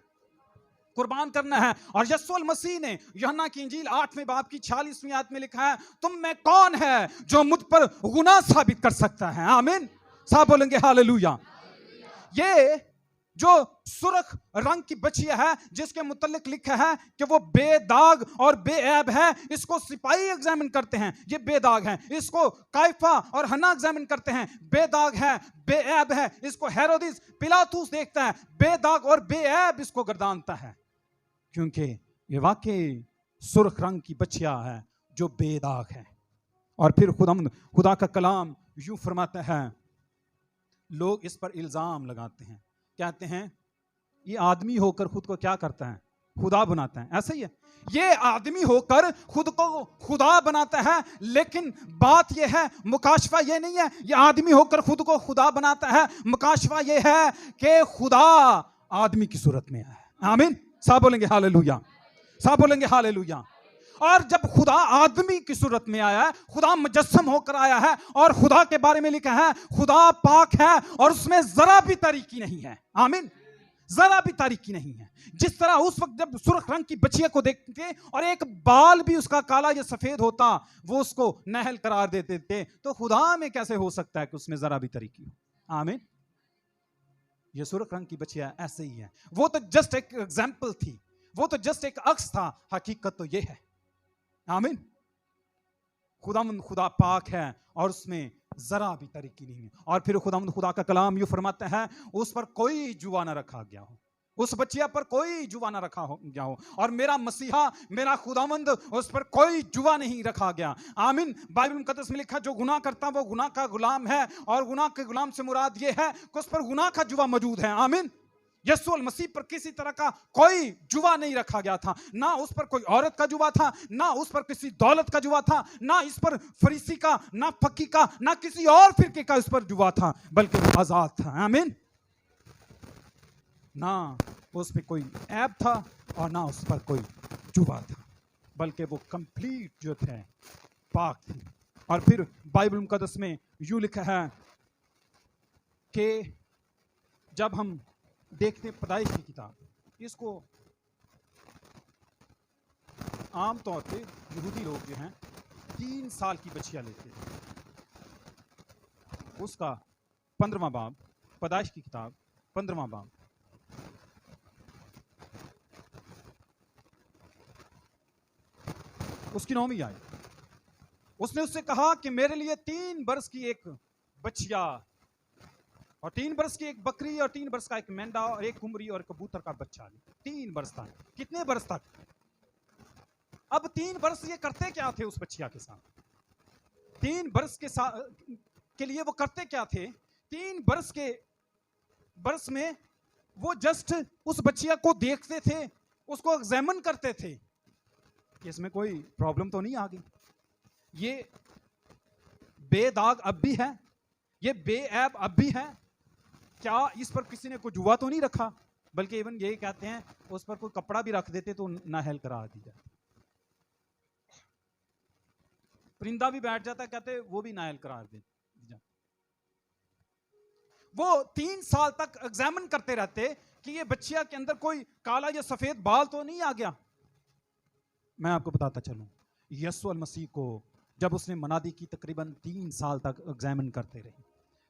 कुर्बान करना है। और यीशु मसीह ने यूहन्ना की इंजील 8वें बाब की 46वीं आयत में लिखा है, तुम में कौन है जो मुझ पर गुनाह साबित कर सकता है? आमीन। सब बोलेंगे हालेलुया। ये जो सुर्ख रंग की बच्चिया है जिसके मुतल्लिक लिखा है कि वो बेदाग और बेऐब है, इसको सिपाही एग्जामिन करते हैं, ये बेदाग है। इसको काइफा और हन्ना एग्जामिन करते हैं, बेदाग है, बेऐब है। इसको हेरोदिस पिलातूस देखता है, बेदाग और बेऐब इसको गर्दानता है, क्योंकि ये वाकई सुर्ख रंग की बच्चियां है जो बेदाग है। और फिर खुदा का कलाम यूं फरमाता है, लोग इस पर इल्जाम लगाते हैं, कहते हैं ये आदमी होकर खुद को क्या करता है, खुदा बनाता है। ऐसा ही है, ये आदमी होकर खुद को खुदा बनाता है, लेकिन बात ये है, मुकाशफा ये नहीं है ये आदमी होकर खुद को खुदा बनाता है। मुकाशफा ये है कि खुदा आदमी की सूरत में आया है। आमीन। साहब बोलेंगे हालेलुया, साहब बोलेंगे हालेलुया। और जब खुदा आदमी की सूरत में आया है, खुदा मुजस्सम होकर आया है, और खुदा के बारे में लिखा है खुदा पाक है और उसमें जरा भी तारीकी नहीं है। आमीन, जरा भी तारीकी नहीं है। जिस तरह उस वक्त जब सुर्ख रंग की बच्चिया को देखते और एक बाल भी उसका काला या सफेद होता, वो उसको नहल करार देते थे, तो खुदा में कैसे हो सकता है कि उसमें जरा भी तारीकी हो। आमीन। ये सुर्ख रंग की बच्चिया ऐसे ही है। वो तो जस्ट एक एग्जाम्पल थी, वो तो जस्ट एक अक्स था, हकीकत तो ये है। आमीन। खुदा पाक है और उसमें जरा भी तरीकी नहीं है। और फिर खुदा का कलाम यूं फरमाता है, उस पर कोई जुआ ना रखा गया हो, उस बच्चिया पर कोई जुआ ना रखा गया हो, और मेरा मसीहा, मेरा खुदावंद, उस पर कोई जुआ नहीं रखा गया। आमीन। बाइबल मुकद्दस में लिखा, जो गुनाह करता वो गुनाह का गुलाम है, और गुनाह के गुलाम से मुराद ये है कि उस पर गुनाह का जुआ मौजूद है। आमीन। यीशु मसीह पर किसी तरह का कोई जुआ नहीं रखा गया था, ना उस पर कोई औरत का जुआ था, ना उस पर किसी दौलत का जुआ था, ना इस पर फरीसी का, ना फकी का, ना किसी और फिरके का इस पर जुआ था, बल्कि वो आजाद था। आमीन। ना उस पर कोई ऐब था और ना उस पर कोई जुआ था, बल्कि वो कंप्लीट जो थे पाक थी। और फिर बाइबल मुकद्दस में यूं लिखा है कि जब हम देखते हैं पैदाइश की किताब, इसको आम तौर पे यहूदी लोग जो हैं 3 साल की बच्चियां लेते हैं। उसका 15वां बाब, पैदाइश की किताब 15वां बाब, उसकी 9वीं आयत, उसने उससे कहा कि मेरे लिए 3 बरस की एक बच्चिया और 3 बरस की एक बकरी और 3 बरस का एक मेंढा और एक कुमरी और कबूतर का बच्चा। 3 बरस तक। कितने बरस तक? अब 3 बरस ये करते क्या थे उस बच्चिया के साथ? 3 बरस के लिए वो करते क्या थे? 3 बरस में वो जस्ट उस बच्चिया को देखते थे, उसको एग्जामिन करते थे कि इसमें कोई प्रॉब्लम तो नहीं आ गई, ये बेदाग अब भी है, ये बेऐब अब भी है, क्या इस पर किसी ने कोई जुआ तो नहीं रखा? बल्कि इवन यही कहते हैं उस पर कोई कपड़ा भी रख देते तो नाहल करा दी जाती, परिंदा भी बैठ जाता, कहते वो भी नाहल करार दे। वो 3 साल तक एग्जामिन करते रहते कि ये बच्चिया के अंदर कोई काला या सफेद बाल तो नहीं आ गया। मैं आपको बताता चलूं, यीशु मसीह को जब उसने मनादी की तकरीबन 3 साल तक एग्जामिन करते रहे,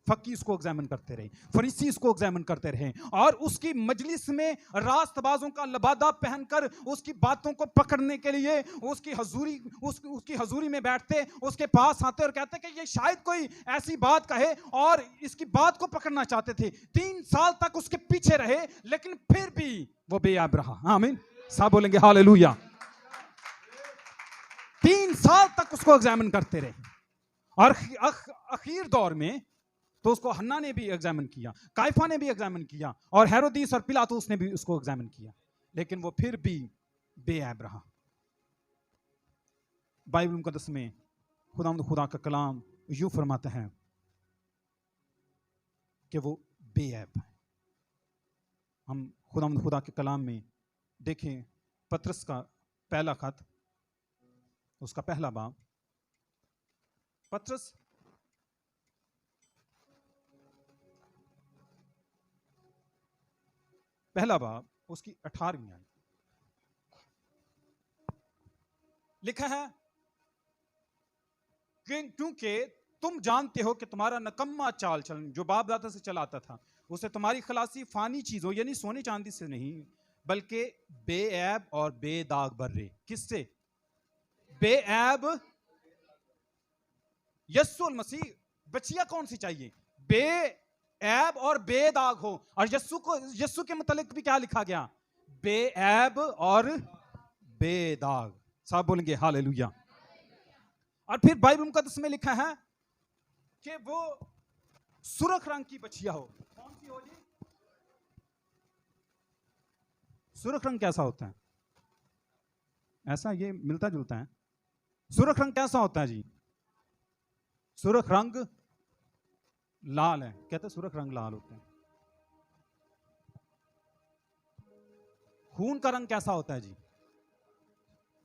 फकी उसको एग्जामिन करते रहे, फरीसी उसको एग्जामिन करते रहे, और उसकी मजलिस में रास्तबाजों का लबादा पहनकर उसकी बातों को पकड़ने के लिए उसकी हजूरी में बैठते, उसके पास आते और कहते कि ये शायद कोई ऐसी बात कहे, और इसकी बात को पकड़ना चाहते थे। 3 साल तक उसके पीछे रहे, लेकिन फिर भी वो बेयाब रहा। आमीन। सब बोलेंगे हालेलुया। 3 साल तक उसको एग्जामिन करते रहे, और आखिर दौर में तो उसको हन्ना ने भी एग्जामिन किया, काइफा ने भी एग्जामिन किया, और हेरोदिस और पिलातुस ने भी उसको एग्जामिन किया, लेकिन वो फिर भी बेऐब रहा। बाइबल मुकद्दस में खुदा का कलाम यूं फरमाता है कि वो बेऐब है। हम खुदा के कलाम में देखें, पतरस का पहला खत, उसका पहला बाब, पतरस पहला बाब, उसकी 18वीं आयत, लिखा है क्योंकि तुम जानते हो कि तुम्हारा नकम्मा चाल चलन जो बाप दादा से चलाता था, उसे तुम्हारी खलासी फानी चीजों यानी सोने चांदी से नहीं, बल्कि बेऐब और बेदाग बर्रे। किससे? बेऐब यीशु मसीह। बच्चिया कौन सी चाहिए? बेऐब और बेदाग हो। और यीशु के मुतालिक भी क्या लिखा गया? बेऐब और बेदाग। साहब बोलेंगे हालेलुया। और फिर बाइबल मुकद्दस में लिखा है कि वो सुर्ख रंग की बछिया हो। कौन सी हो जी? सुर्ख रंग कैसा होता है? ऐसा, ये मिलता जुलता है। सुर्ख रंग कैसा होता है जी? सुर्ख रंग लाल है, कहते हैं सुर्ख रंग लाल होता है। खून का रंग कैसा होता है जी?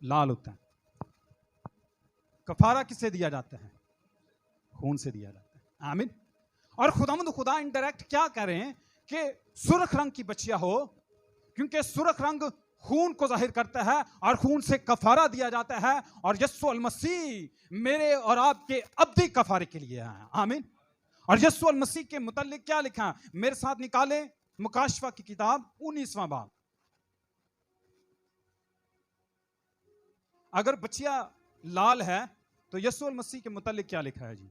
लाल होता है। कफारा किससे दिया जाता है? खून से दिया जाता है। आमीन। और खुदा इंडायरेक्ट क्या कह रहे हैं कि सुर्ख रंग की बच्चिया हो, क्योंकि सुर्ख रंग खून को जाहिर करता है और खून से कफारा दिया जाता है, और यीशु अल मसीह मेरे और आपके अब्दी कफारे के लिए है। आमीन। और यीशु अल मसीह के मुतालिक क्या लिखा है? मेरे साथ निकाले मुकाशफा की किताब 19वां बाब। अगर बच्चिया लाल है तो यीशु अल मसीह के मुतालिक क्या लिखा है जी?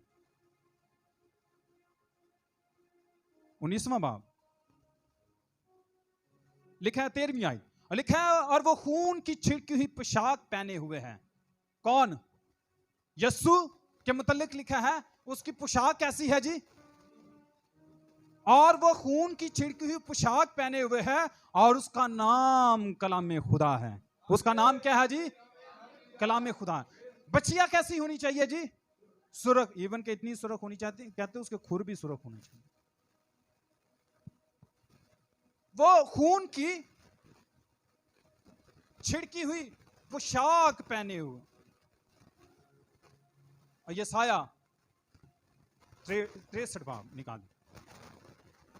19वां बाब लिखा है 13वीं आयत, और लिखा है और वो खून की छिड़की हुई पोशाक पहने हुए हैं। कौन? यीशु के मुतालिक लिखा है उसकी पोशाक कैसी है जी? और वो खून की छिड़की हुई पोशाक पहने हुए है, और उसका नाम कलाम खुदा है। उसका नाम क्या है जी? कलाम खुदा। बच्चिया कैसी होनी चाहिए जी? सुर्ख। इवन के इतनी सुर्ख होनी चाहिए, कहते हैं उसके खुर भी सुर्ख होने चाहिए। वो खून की छिड़की हुई पोशाक पहने हुए। और ये साया 63 बाब निकाल,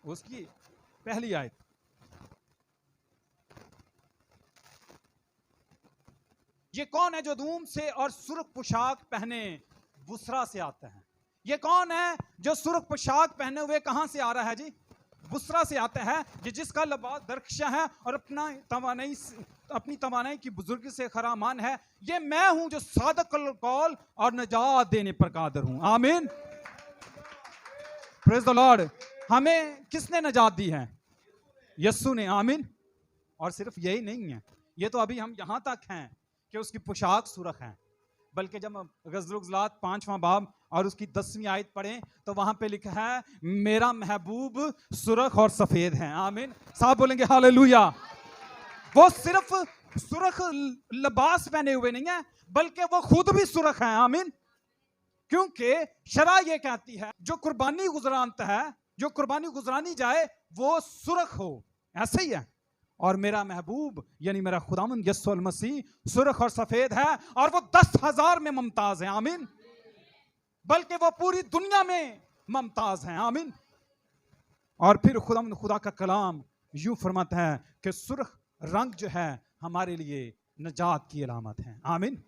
उसकी पहली आयत। ये कौन है जो धूम से और सुर्ख पोशाक पहने बुसरा से आता है? ये कौन है जो सुर्ख पोशाक पहने हुए कहां से आ रहा है जी? बुसरा से आता है। ये जिसका लबास दरख्शा है और अपनी तवानाई की बुजुर्गी से खरामान है। ये मैं हूं जो सादक कौल और नजात देने पर कादर हूं। आमीन। Praise the Lord. हमें किसने नजात दी है? यीशु ने। आमीन। और सिर्फ यही नहीं है, ये तो अभी हम यहां तक हैं कि उसकी पोशाक सुर्ख है, बल्कि जब गज़ल-उल-ग़ुलात 5वां बाब और उसकी 10वीं आयत पढ़ें तो वहां पे लिखा है मेरा महबूब सुर्ख और सफेद है। आमीन। साहब बोलेंगे हालेलुया। वो सिर्फ सुर्ख लिबास पहने हुए नहीं है, बल्कि वो खुद भी सुर्ख है। आमीन। क्योंकि शरा ये कहती है जो कुर्बानी गुजरानता है, जो कुर्बानी गुजरानी जाए वो सुर्ख हो। ऐसे ही है। और मेरा महबूब यानी मेरा खुदावंद यीशु अल मसीह सुर्ख और सफेद है, और वो 10,000 में मुमताज है। आमीन। बल्कि वो पूरी दुनिया में मुमताज है। आमीन। और फिर खुदा का कलाम यूं फरमाता है कि सुर्ख रंग जो है हमारे लिए नजात की अलामत है। आमीन।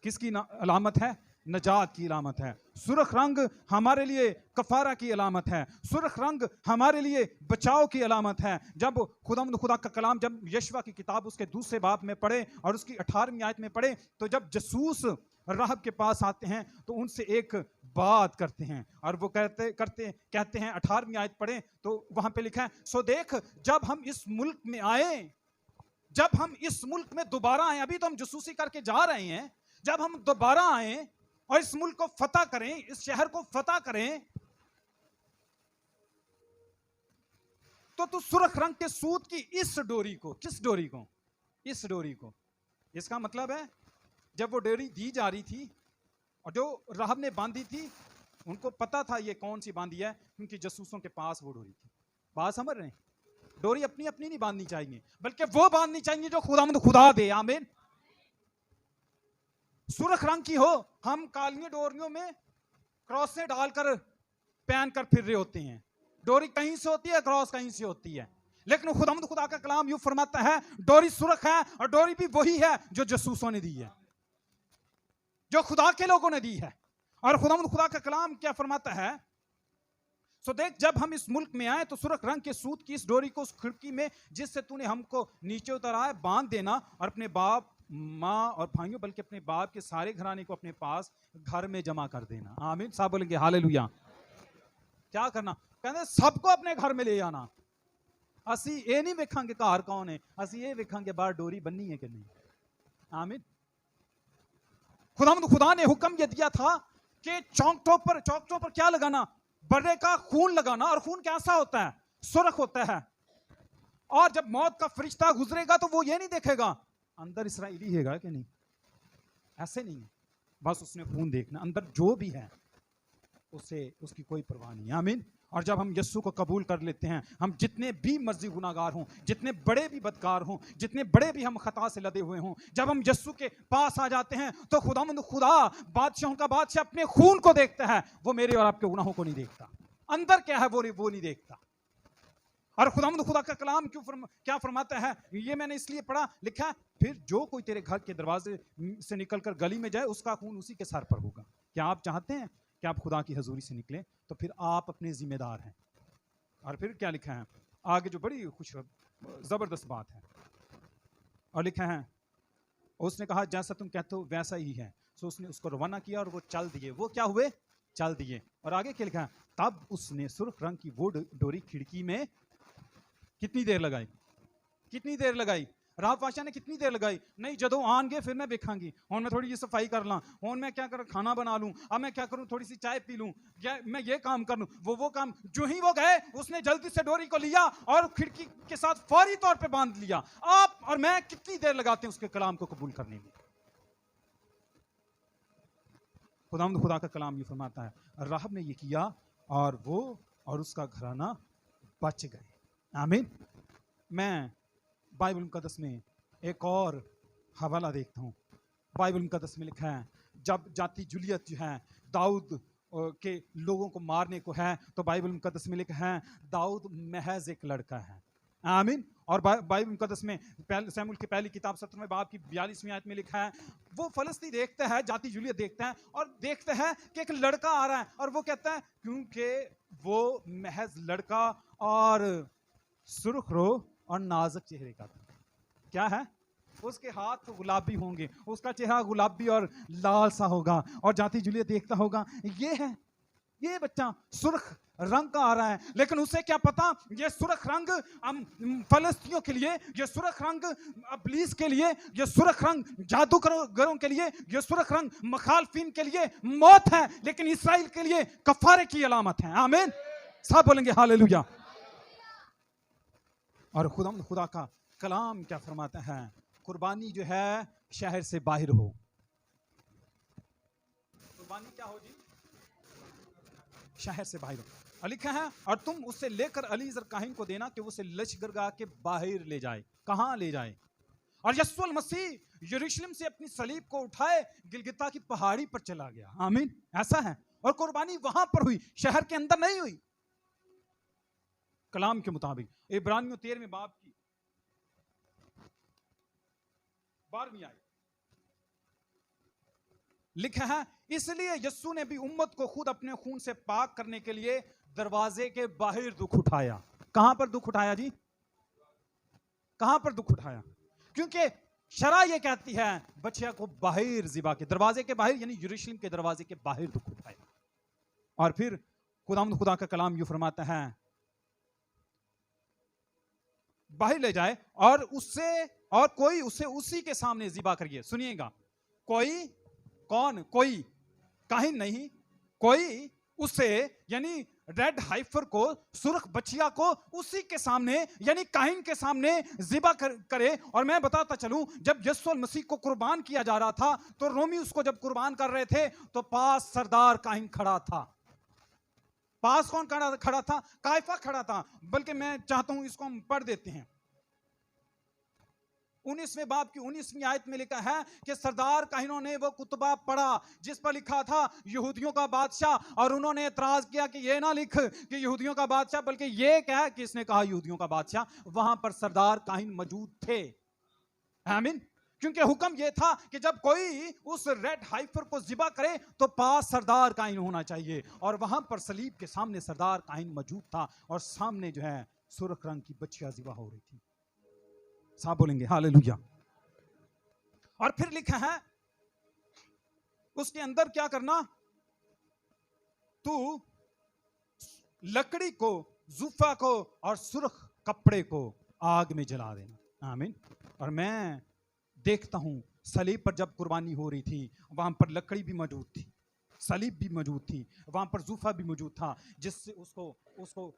किसकी अलामत है? नजात की अलामत है। सुर्ख रंग हमारे लिए कफारा की अलामत है। सुर्ख रंग हमारे लिए बचाव की अलामत है। जब खुदा का कलाम जब यशवा की किताब उसके दूसरे बाब में पढ़े और उसकी 18वीं आयत में पढ़े, तो जब जसूस राहब के पास आते हैं तो उनसे एक बात करते हैं, और वो कहते हैं 18वीं आयत पढ़े तो वहां पे लिखा है, सो देख जब हम इस मुल्क में आए, जब हम इस मुल्क में दोबारा आए, अभी तो हम जसूसी करके जा रहे हैं, जब हम दोबारा आए और इस मुल्क को फतह करें, इस शहर को फतह करें, तो तू सुर्ख रंग के सूत की इस डोरी को, किस डोरी को? इस डोरी को। इसका मतलब है जब वो डोरी दी जा रही थी और जो राहब ने बांधी थी, उनको पता था ये कौन सी बांधी है, क्योंकि जसूसों के पास वो डोरी थी। बात समझ रहे हैं? डोरी अपनी अपनी नहीं बांधनी चाहिए, बल्कि वो बांधनी चाहिए जो खुदा दे। आमीन। सुर्ख रंग की हो। हम काली डोरियों में क्रॉसें डालकर पहनकर फिर रहे होते हैं। डोरी कहीं से होती है, क्रॉस कहीं से होती है, लेकिन खुदा का कलाम यूं फरमाता है डोरी सुर्ख है, और डोरी भी वही है जो जसूसों ने दी है, जो खुदा के लोगों ने दी है। और खुदा का कलाम क्या फरमाता है? सो देख जब हम इस मुल्क में आए तो सुर्ख रंग के सूत की इस डोरी को उस खिड़की में जिससे तूने हमको नीचे उतारा है बांध देना, और अपने बाप माँ और भाइयों बल्कि अपने बाप के सारे घराने को अपने पास घर में जमा कर देना। आमीन। साहब बोलेंगे हालेलुया। क्या करना? कहते सबको अपने घर में ले आना। असी ये नहीं वेखांगे घर कौन है, असी ये वेखांगे बाहर डोरी बन्नी है कि नहीं। आमीन। खुदा ने हुक्म यह दिया था कि चौखटों पर क्या लगाना, बर्रे का खून लगाना। और खून कैसा होता है? सुर्ख होता है। और जब मौत का फरिश्ता गुजरेगा तो वो ये नहीं देखेगा अंदर इसराइली हैगा कि नहीं, ऐसे नहीं है। बस उसने खून देखना, अंदर जो भी है उसे उसकी कोई परवाह नहीं। आमीन। और जब हम यीशु को कबूल कर लेते हैं, हम जितने भी मर्जी गुनाहगार हों, जितने बड़े भी बदकार हों, जितने बड़े भी हम खता से लदे हुए हों, जब हम यीशु के पास आ जाते हैं तो खुदा बादशाहों का बादशाह अपने खून को देखता है, वो मेरे और आपके गुनाहों को नहीं देखता। अंदर क्या है वो नहीं देखता। और खुदा का कलाम क्या फरमाता है, ये मैंने इसलिए पढ़ा, लिखा है, फिर जो कोई तेरे घर के दरवाजे से निकलकर गली में जाए उसका खून उसी के सर पर होगा। क्या आप चाहते हैं कि आप खुदा की हजूरी से निकले? तो फिर आप अपने जिम्मेदार हैं। और फिर क्या लिखा है आगे, जो बड़ी खुश जबरदस्त बात है, और लिखा है, उसने कहा जैसा तुम कहते हो वैसा ही है। सो उसने उसको रवाना किया और वो चल दिए। वो क्या हुए? चल दिए। और आगे क्या लिखा है, तब उसने सुर्ख रंग की वो डोरी खिड़की में कितनी देर लगाई? कितनी देर लगाई? रात बादशाह ने कितनी देर लगाई? नहीं, जदों आएंगे फिर मैं देखांगी, और मैं थोड़ी जी सफाई कर ला, और मैं क्या करूं, खाना बना लूं, अब मैं क्या करूं, थोड़ी सी चाय पी लूं, या मैं ये काम कर लूं, वो काम। जो ही वो गए, उसने जल्दी से डोरी को लिया और खिड़की के साथ फौरी तौर पे बांध लिया। आप और मैं कितनी देर लगाते हैं उसके कलाम को कबूल करने में? खुदा का कलाम ये फरमाता है, राहब ने ये किया और वो और उसका घराना बच गए। आमीन। मैं बाइबल मुकद्दस में एक और हवाला देखता हूँ। बाइबल मुकद्दस में लिखा है, जब जाति जूलियत जो है दाऊद के लोगों को मारने को है, तो बाइबल मुकद्दस में लिखा है दाऊद महज एक लड़का है। आमीन। और बाइबल मुकद्दस में शमूएल की पहली किताब 17वें बाब की 42वीं आयत में लिखा है, वो फलस्ती देखता है, जाति जूलियत देखता है और देखता है कि एक लड़का आ रहा है, और वो कहता है क्योंकि वो महज लड़का और सुर्खरो और नाजुक चेहरे का था। क्या है? उसके हाथ तो गुलाबी होंगे, उसका चेहरा गुलाबी और लाल सा होगा, और जाति जूलियत देखता होगा ये है, ये बच्चा सुर्ख रंग का आ रहा है। लेकिन उसे क्या पता, ये सुर्ख रंग फलस्तियों के लिए, ये सुर्ख रंग अबलीस के लिए, ये सुर्ख रंग जादूगरों के लिए, ये सुर्ख रंग मखालफिन के लिए मौत है, लेकिन इसराइल के लिए कफारे की अलामत है। आमीन। सब बोलेंगे हालेलुया। और खुदा का कलाम क्या फरमाता है, कुर्बानी जो है शहर से बाहर हो। कुर्बानी क्या हो जी? शहर से बाहर हो। और लिखा है, और तुम उससे लेकर अलीजर काहिन को देना कि उसे लश्करगाह के बाहर ले जाए। कहां ले जाए? और यीशु मसीह यरूशलेम से अपनी सलीब को उठाए गिलगिता की पहाड़ी पर चला गया। आमीन। ऐसा है। और कुर्बानी वहां पर हुई, शहर के अंदर नहीं हुई। कलाम के मुताबिक इब्रानियों 13वें बाब की 12वीं आयत लिखा है, इसलिए यीशु ने भी उम्मत को खुद अपने खून से पाक करने के लिए दरवाजे के बाहर दुख उठाया। कहां पर दुख उठाया जी? कहां पर दुख उठाया? क्योंकि शरा ये कहती है बच्चिया को बाहर जिबा के दरवाजे के बाहर, यानी यरूशलेम के दरवाजे के बाहर दुख उठाया। और फिर खुदा का कलाम यूं फरमाता है, बाहर ले जाए और उससे, और कोई उसे उसी के सामने जिबा करिए। सुनिएगा, कोई कौन? कोई काहिन नहीं, कोई उसे, यानी रेड हाइफर को, सुर्ख बच्चिया को उसी के सामने, यानी काहिन के सामने जिबा करे। और मैं बताता चलूं, जब यीशु मसीह को कुर्बान किया जा रहा था तो रोमी उसको जब कुर्बान कर रहे थे तो पास सरदार काहिन खड़ा था। पास कौन खड़ा था? काइफा खड़ा था। बल्कि मैं चाहता हूं इसको हम पढ़ देते हैं। 19वें बाब की 19वीं आयत में लिखा है कि सरदार काहिनों ने वो कुतबा पढ़ा जिस पर लिखा था यहूदियों का बादशाह, और उन्होंने एतराज किया कि ये ना लिख कि यहूदियों का बादशाह, बल्कि ये क्या, किसने कहा यहूदियों का बादशाह? वहां पर सरदार काहिन मौजूद थे। आमीन। क्योंकि हुक्म यह था कि जब कोई उस रेड हाइफर को जिबा करे तो पास सरदार काहिन होना चाहिए, और वहां पर सलीब के सामने सरदार काहिन मौजूद था, और सामने जो है सुर्ख रंग की बच्चियां जिबा हो रही थी। साहब बोलेंगे हालेलुया। और फिर लिखा है उसके अंदर क्या करना, तू लकड़ी को, जुफा को और सुर्ख कपड़े को आग में जला देना। आमीन। और मैं देखता हूं सलीब पर जब कुर्बानी हो रही थी, वहां पर लकड़ी भी मौजूद थी, सलीब भी मौजूद थी, वहां पर जूफा भी मौजूद था जिससे उसको उसको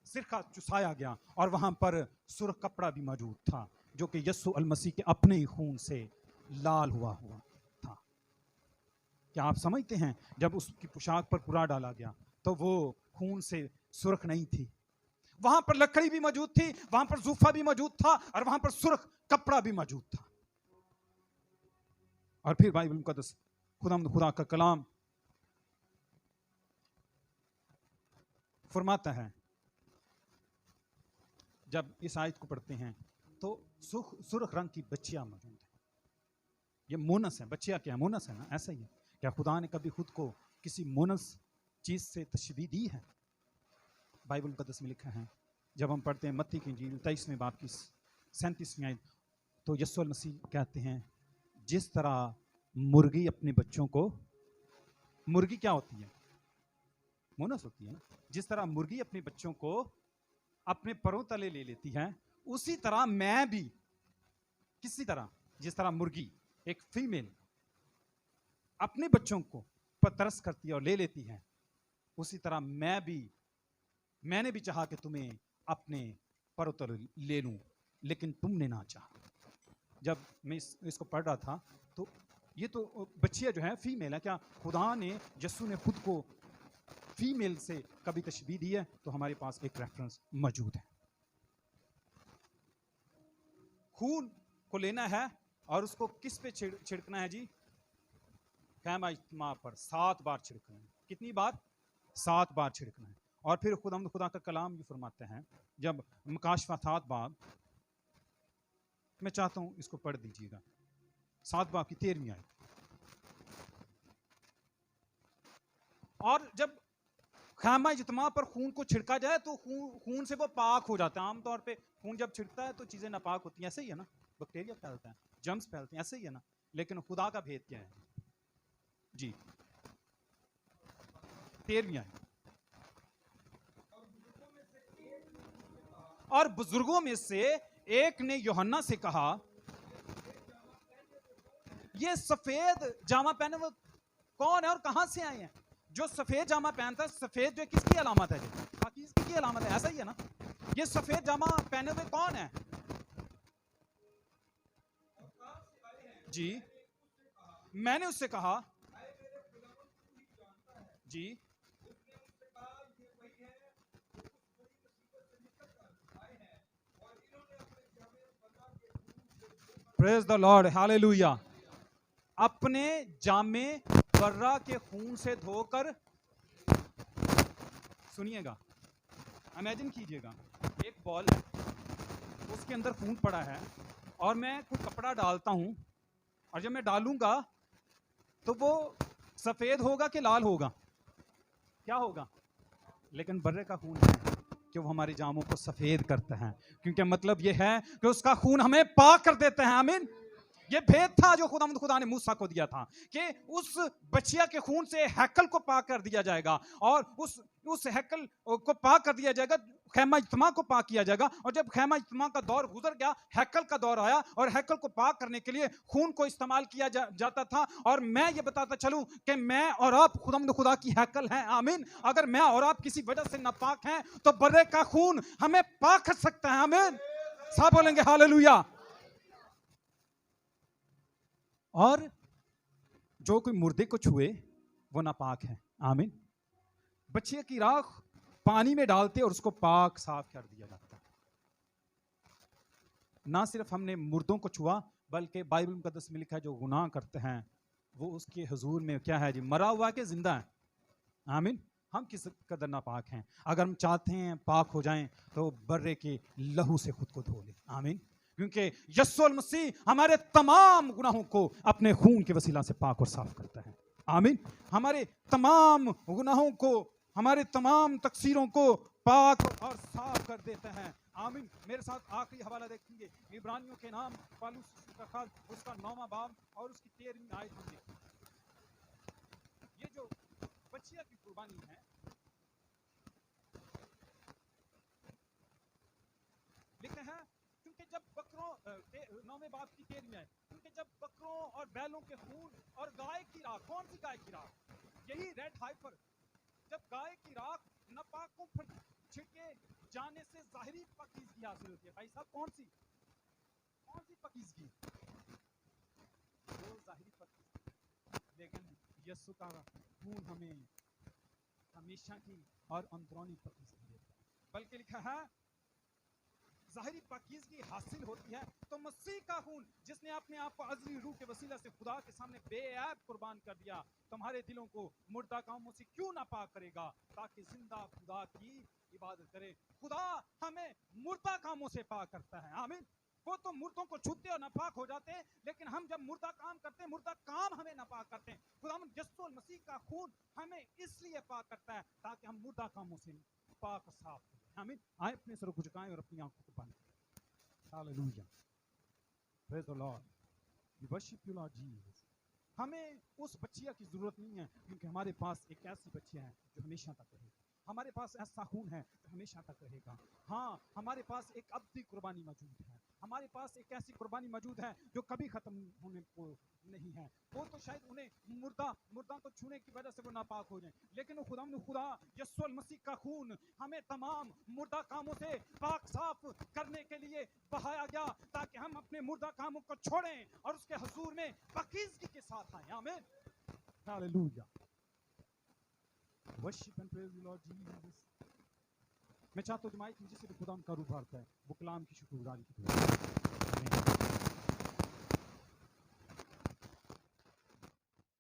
सिरका चुसाया गया, और वहां पर सुर्ख कपड़ा भी मौजूद था जो कि यस्सु अल मसीह के अपने ही खून से लाल हुआ था। क्या आप समझते हैं, जब उसकी पोशाक पर कुरा डाला गया तो वो खून से सुर्ख नहीं थी। वहां पर लकड़ी भी मौजूद थी, वहां पर जूफा भी मौजूद था, और वहां पर सुर्ख कपड़ा भी मौजूद था। और फिर बाइबल मुकद्दस खुदा का कलाम फरमाता है, जब इस आयत को पढ़ते हैं तो सुर्ख रंग की बच्चियां मौजूद है। ये मोनस है, बच्चियां क्या मोनस है ना, ऐसा ही है। क्या खुदा ने कभी खुद को किसी मोनस चीज से तशबीह दी है? बाइबल मुकद्दस में लिखा है, जब हम पढ़ते हैं मत्ती की इंजील 23वें बाब की 37वीं आयत, तो यस्सु मसीह कहते हैं, जिस तरह मुर्गी अपने बच्चों को, मुर्गी क्या होती है? मोनस होती है। जिस तरह मुर्गी अपने बच्चों को अपने परों तले ले लेती है, उसी तरह मैं भी, किसी तरह, जिस तरह मुर्गी एक फीमेल अपने बच्चों को तरस करती है और ले लेती है, उसी तरह मैंने भी चाहा कि तुम्हें अपने परों तले ले लूं, लेकिन तुमने ना चाहा। जब मैं इसको पढ़ रहा था तो ये तो बच्चियां जो है फीमेल है, क्या खुदा ने, यस्सु ने खुद को फीमेल से कभी तशबीह दी है? तो हमारे पास एक रेफरेंस मौजूद है। खून को लेना है और उसको किस पे छिड़कना है जी? ख़ैमा इज्तिमा पर 7 बार छिड़कना है। कितनी बार? 7 बार छिड़कना है। और फिर खुदा का कलाम ये फरमाते हैं, जब मुकाशफा 7 बाब, मैं चाहता हूं इसको पढ़ दीजिएगा, 7 बाब की 13वीं आयत। और जब ख़ैमा इज्तिमा पर खून को छिड़का जाए तो खून से वो पाक हो जाता है। आमतौर पे खून जब छिड़कता है तो चीजें नापाक होती हैं, ऐसे ही है ना, बैक्टीरिया फैलता है, जर्म्स फैलते हैं, ऐसे ही है ना। लेकिन खुदा का भेद क्या है जी? 13वीं आयत, और बुजुर्गों में से एक ने यूहन्ना से कहा, ये सफेद जामा पहने वो कौन है और कहां से आए हैं? जो सफेद जामा पहनता है, सफेद जो किसकी अलामत है? पाकीज़गी की अलामत है, ऐसा ही है ना। ये सफेद जामा पहने हुए कौन है जी? मैंने उससे कहा जी, प्रेज द लॉर्ड, हालेलुया। अपने जामे बर्रा के खून से धोकर, सुनिएगा, इमेजिन कीजिएगा, एक बॉल है, उसके अंदर खून पड़ा है, और मैं कोई कपड़ा डालता हूं, और जब मैं डालूंगा तो वो सफेद होगा कि लाल होगा? क्या होगा? लेकिन बर्रे का खून है कि वो हमारे जामों को सफेद करता है, क्योंकि मतलब ये है कि उसका खून हमें पाक कर देता है। आमीन। ये भेद था जो खुदा ने मूसा को दिया था कि उस बच्चिया के खून से हैकल को पाक कर दिया जाएगा, और उस हैकल को पाक कर दिया जाएगा, खैमा इज्तिमा को पाक किया जाएगा। और जब खैमा इज्तिमा का दौर गुजर गया, हैकल का दौर आया, और हैकल को पाक करने के लिए खून को इस्तेमाल किया जाता था। और मैं ये बताता चलूं कि मैं और आप खुदा की हैकल हैं। आमीन। अगर मैं और आप किसी वजह से नापाक हैं तो बर्रे का खून हमें पाक कर सकता है। आमीन। सब बोलेंगे हालेलुया। और जो कोई मुर्दे को छुए वो नापाक है। आमीन। बच्चे की राख पानी में डालते और उसको पाक साफ कर दिया जाता है। ना सिर्फ हमने मुर्दों को छुआ, बल्कि बाइबल मुकद्दस में लिखा है जो गुनाह करते हैं वो उसके हुजूर में क्या है जी? मरा हुआ के जिंदा है। आमीन। हम किस कदर नापाक हैं। अगर हम चाहते हैं पाक हो जाएं तो बर्रे के लहू से खुद को धो लें। आमीन। क्योंकि यस्सु मसीह हमारे तमाम गुनाहों को अपने खून के वसीला से पाक और साफ करता है। आमीन। हमारे तमाम गुनाहों को, हमारे तमाम तकसीरों को पाक और साफ कर देता है। आमीन। मेरे साथ आखिरी हवाला देखेंगे, इब्रानियों के नाम पौलुस का खत, उसका 9वां बाब और उसकी 13वीं आयत में देखिए। ये जो बच्चिया की कुर्बानी है, लिखते हैं, क्योंकि जब बकरों 9वें बाब की 13वीं आयत, बकरों और बैलों के खून और गाय की राख। कौन सी गाय की राख? यही रेड हाइपर। जब गाय की राख नापाकों पर छिड़के जाने से जाहिरी पाकीज़गी हासिल होती है। भाई साहब कौन सी पाकीज़गी? वो जाहिरी पाकीज़गी। लेकिन यीशु का खून हमें हमेशा की और अंदरूनी पाकीज़गी देता है। बल्कि लिखा है ज़ाहिरी पाकीज़गी हासिल होती है तो मसीह का खून जिसने अपने आप को अज़ली रूह के वसीला से खुदा के सामने बेऐब कुर्बान कर दिया, तुम्हारे दिलों को मुर्दा कामों से क्यों नापाक करेगा, ताकि जिंदा खुदा की इबादत करें। खुदा हमें मुर्दा कामों से पाक करता है। आमीन। वो तो मुर्दों को छूते और नापाक हो जाते हैं, लेकिन हम जब मुर्दा काम करते हैं, मुर्दा काम हमें नापाक करते हैं। खुदावंद यीशु मसीह का खून हमें इसलिए पाक करता है ताकि हम मुर्दा कामों से पाक साफ हो जाएं। आमीन। आए अपने सर को झुकाएं और अपनी आंखों को बंद करें। Hallelujah, praise the Lord, we worship you Lord Jesus. हमें उस बच्चिया की जरूरत नहीं है, क्योंकि हमारे पास एक ऐसी बच्चिया है जो हमेशा तक रहेगी। हमारे पास ऐसा खून है जो हमेशा तक रहेगा। हाँ, हमारे पास एक अब्दी कुर्बानी मौजूद है। हमारे पास एक ऐसी कुर्बानी मौजूद है जो कभी खत्म होने को नहीं है। वो तो शायद उन्हें मुर्दा को छूने की वजह से वो नापाक हो जाए, लेकिन वो खुदा यीशु मसीह का खून हमें तमाम मुर्दा कामों से पाक साफ करने के लिए बहाया गया, ताकि हम अपने मुर्दा कामों को छोड़ें और उसके हुजूर में पाकीज़गी के साथ आए। आमीन। Hallelujah, worship and praise the Lord Jesus. मैं चाहता हूं कि माइक में जिसे भी खुदा का रूप भरता है वो कलाम की शुक्रगुजारी की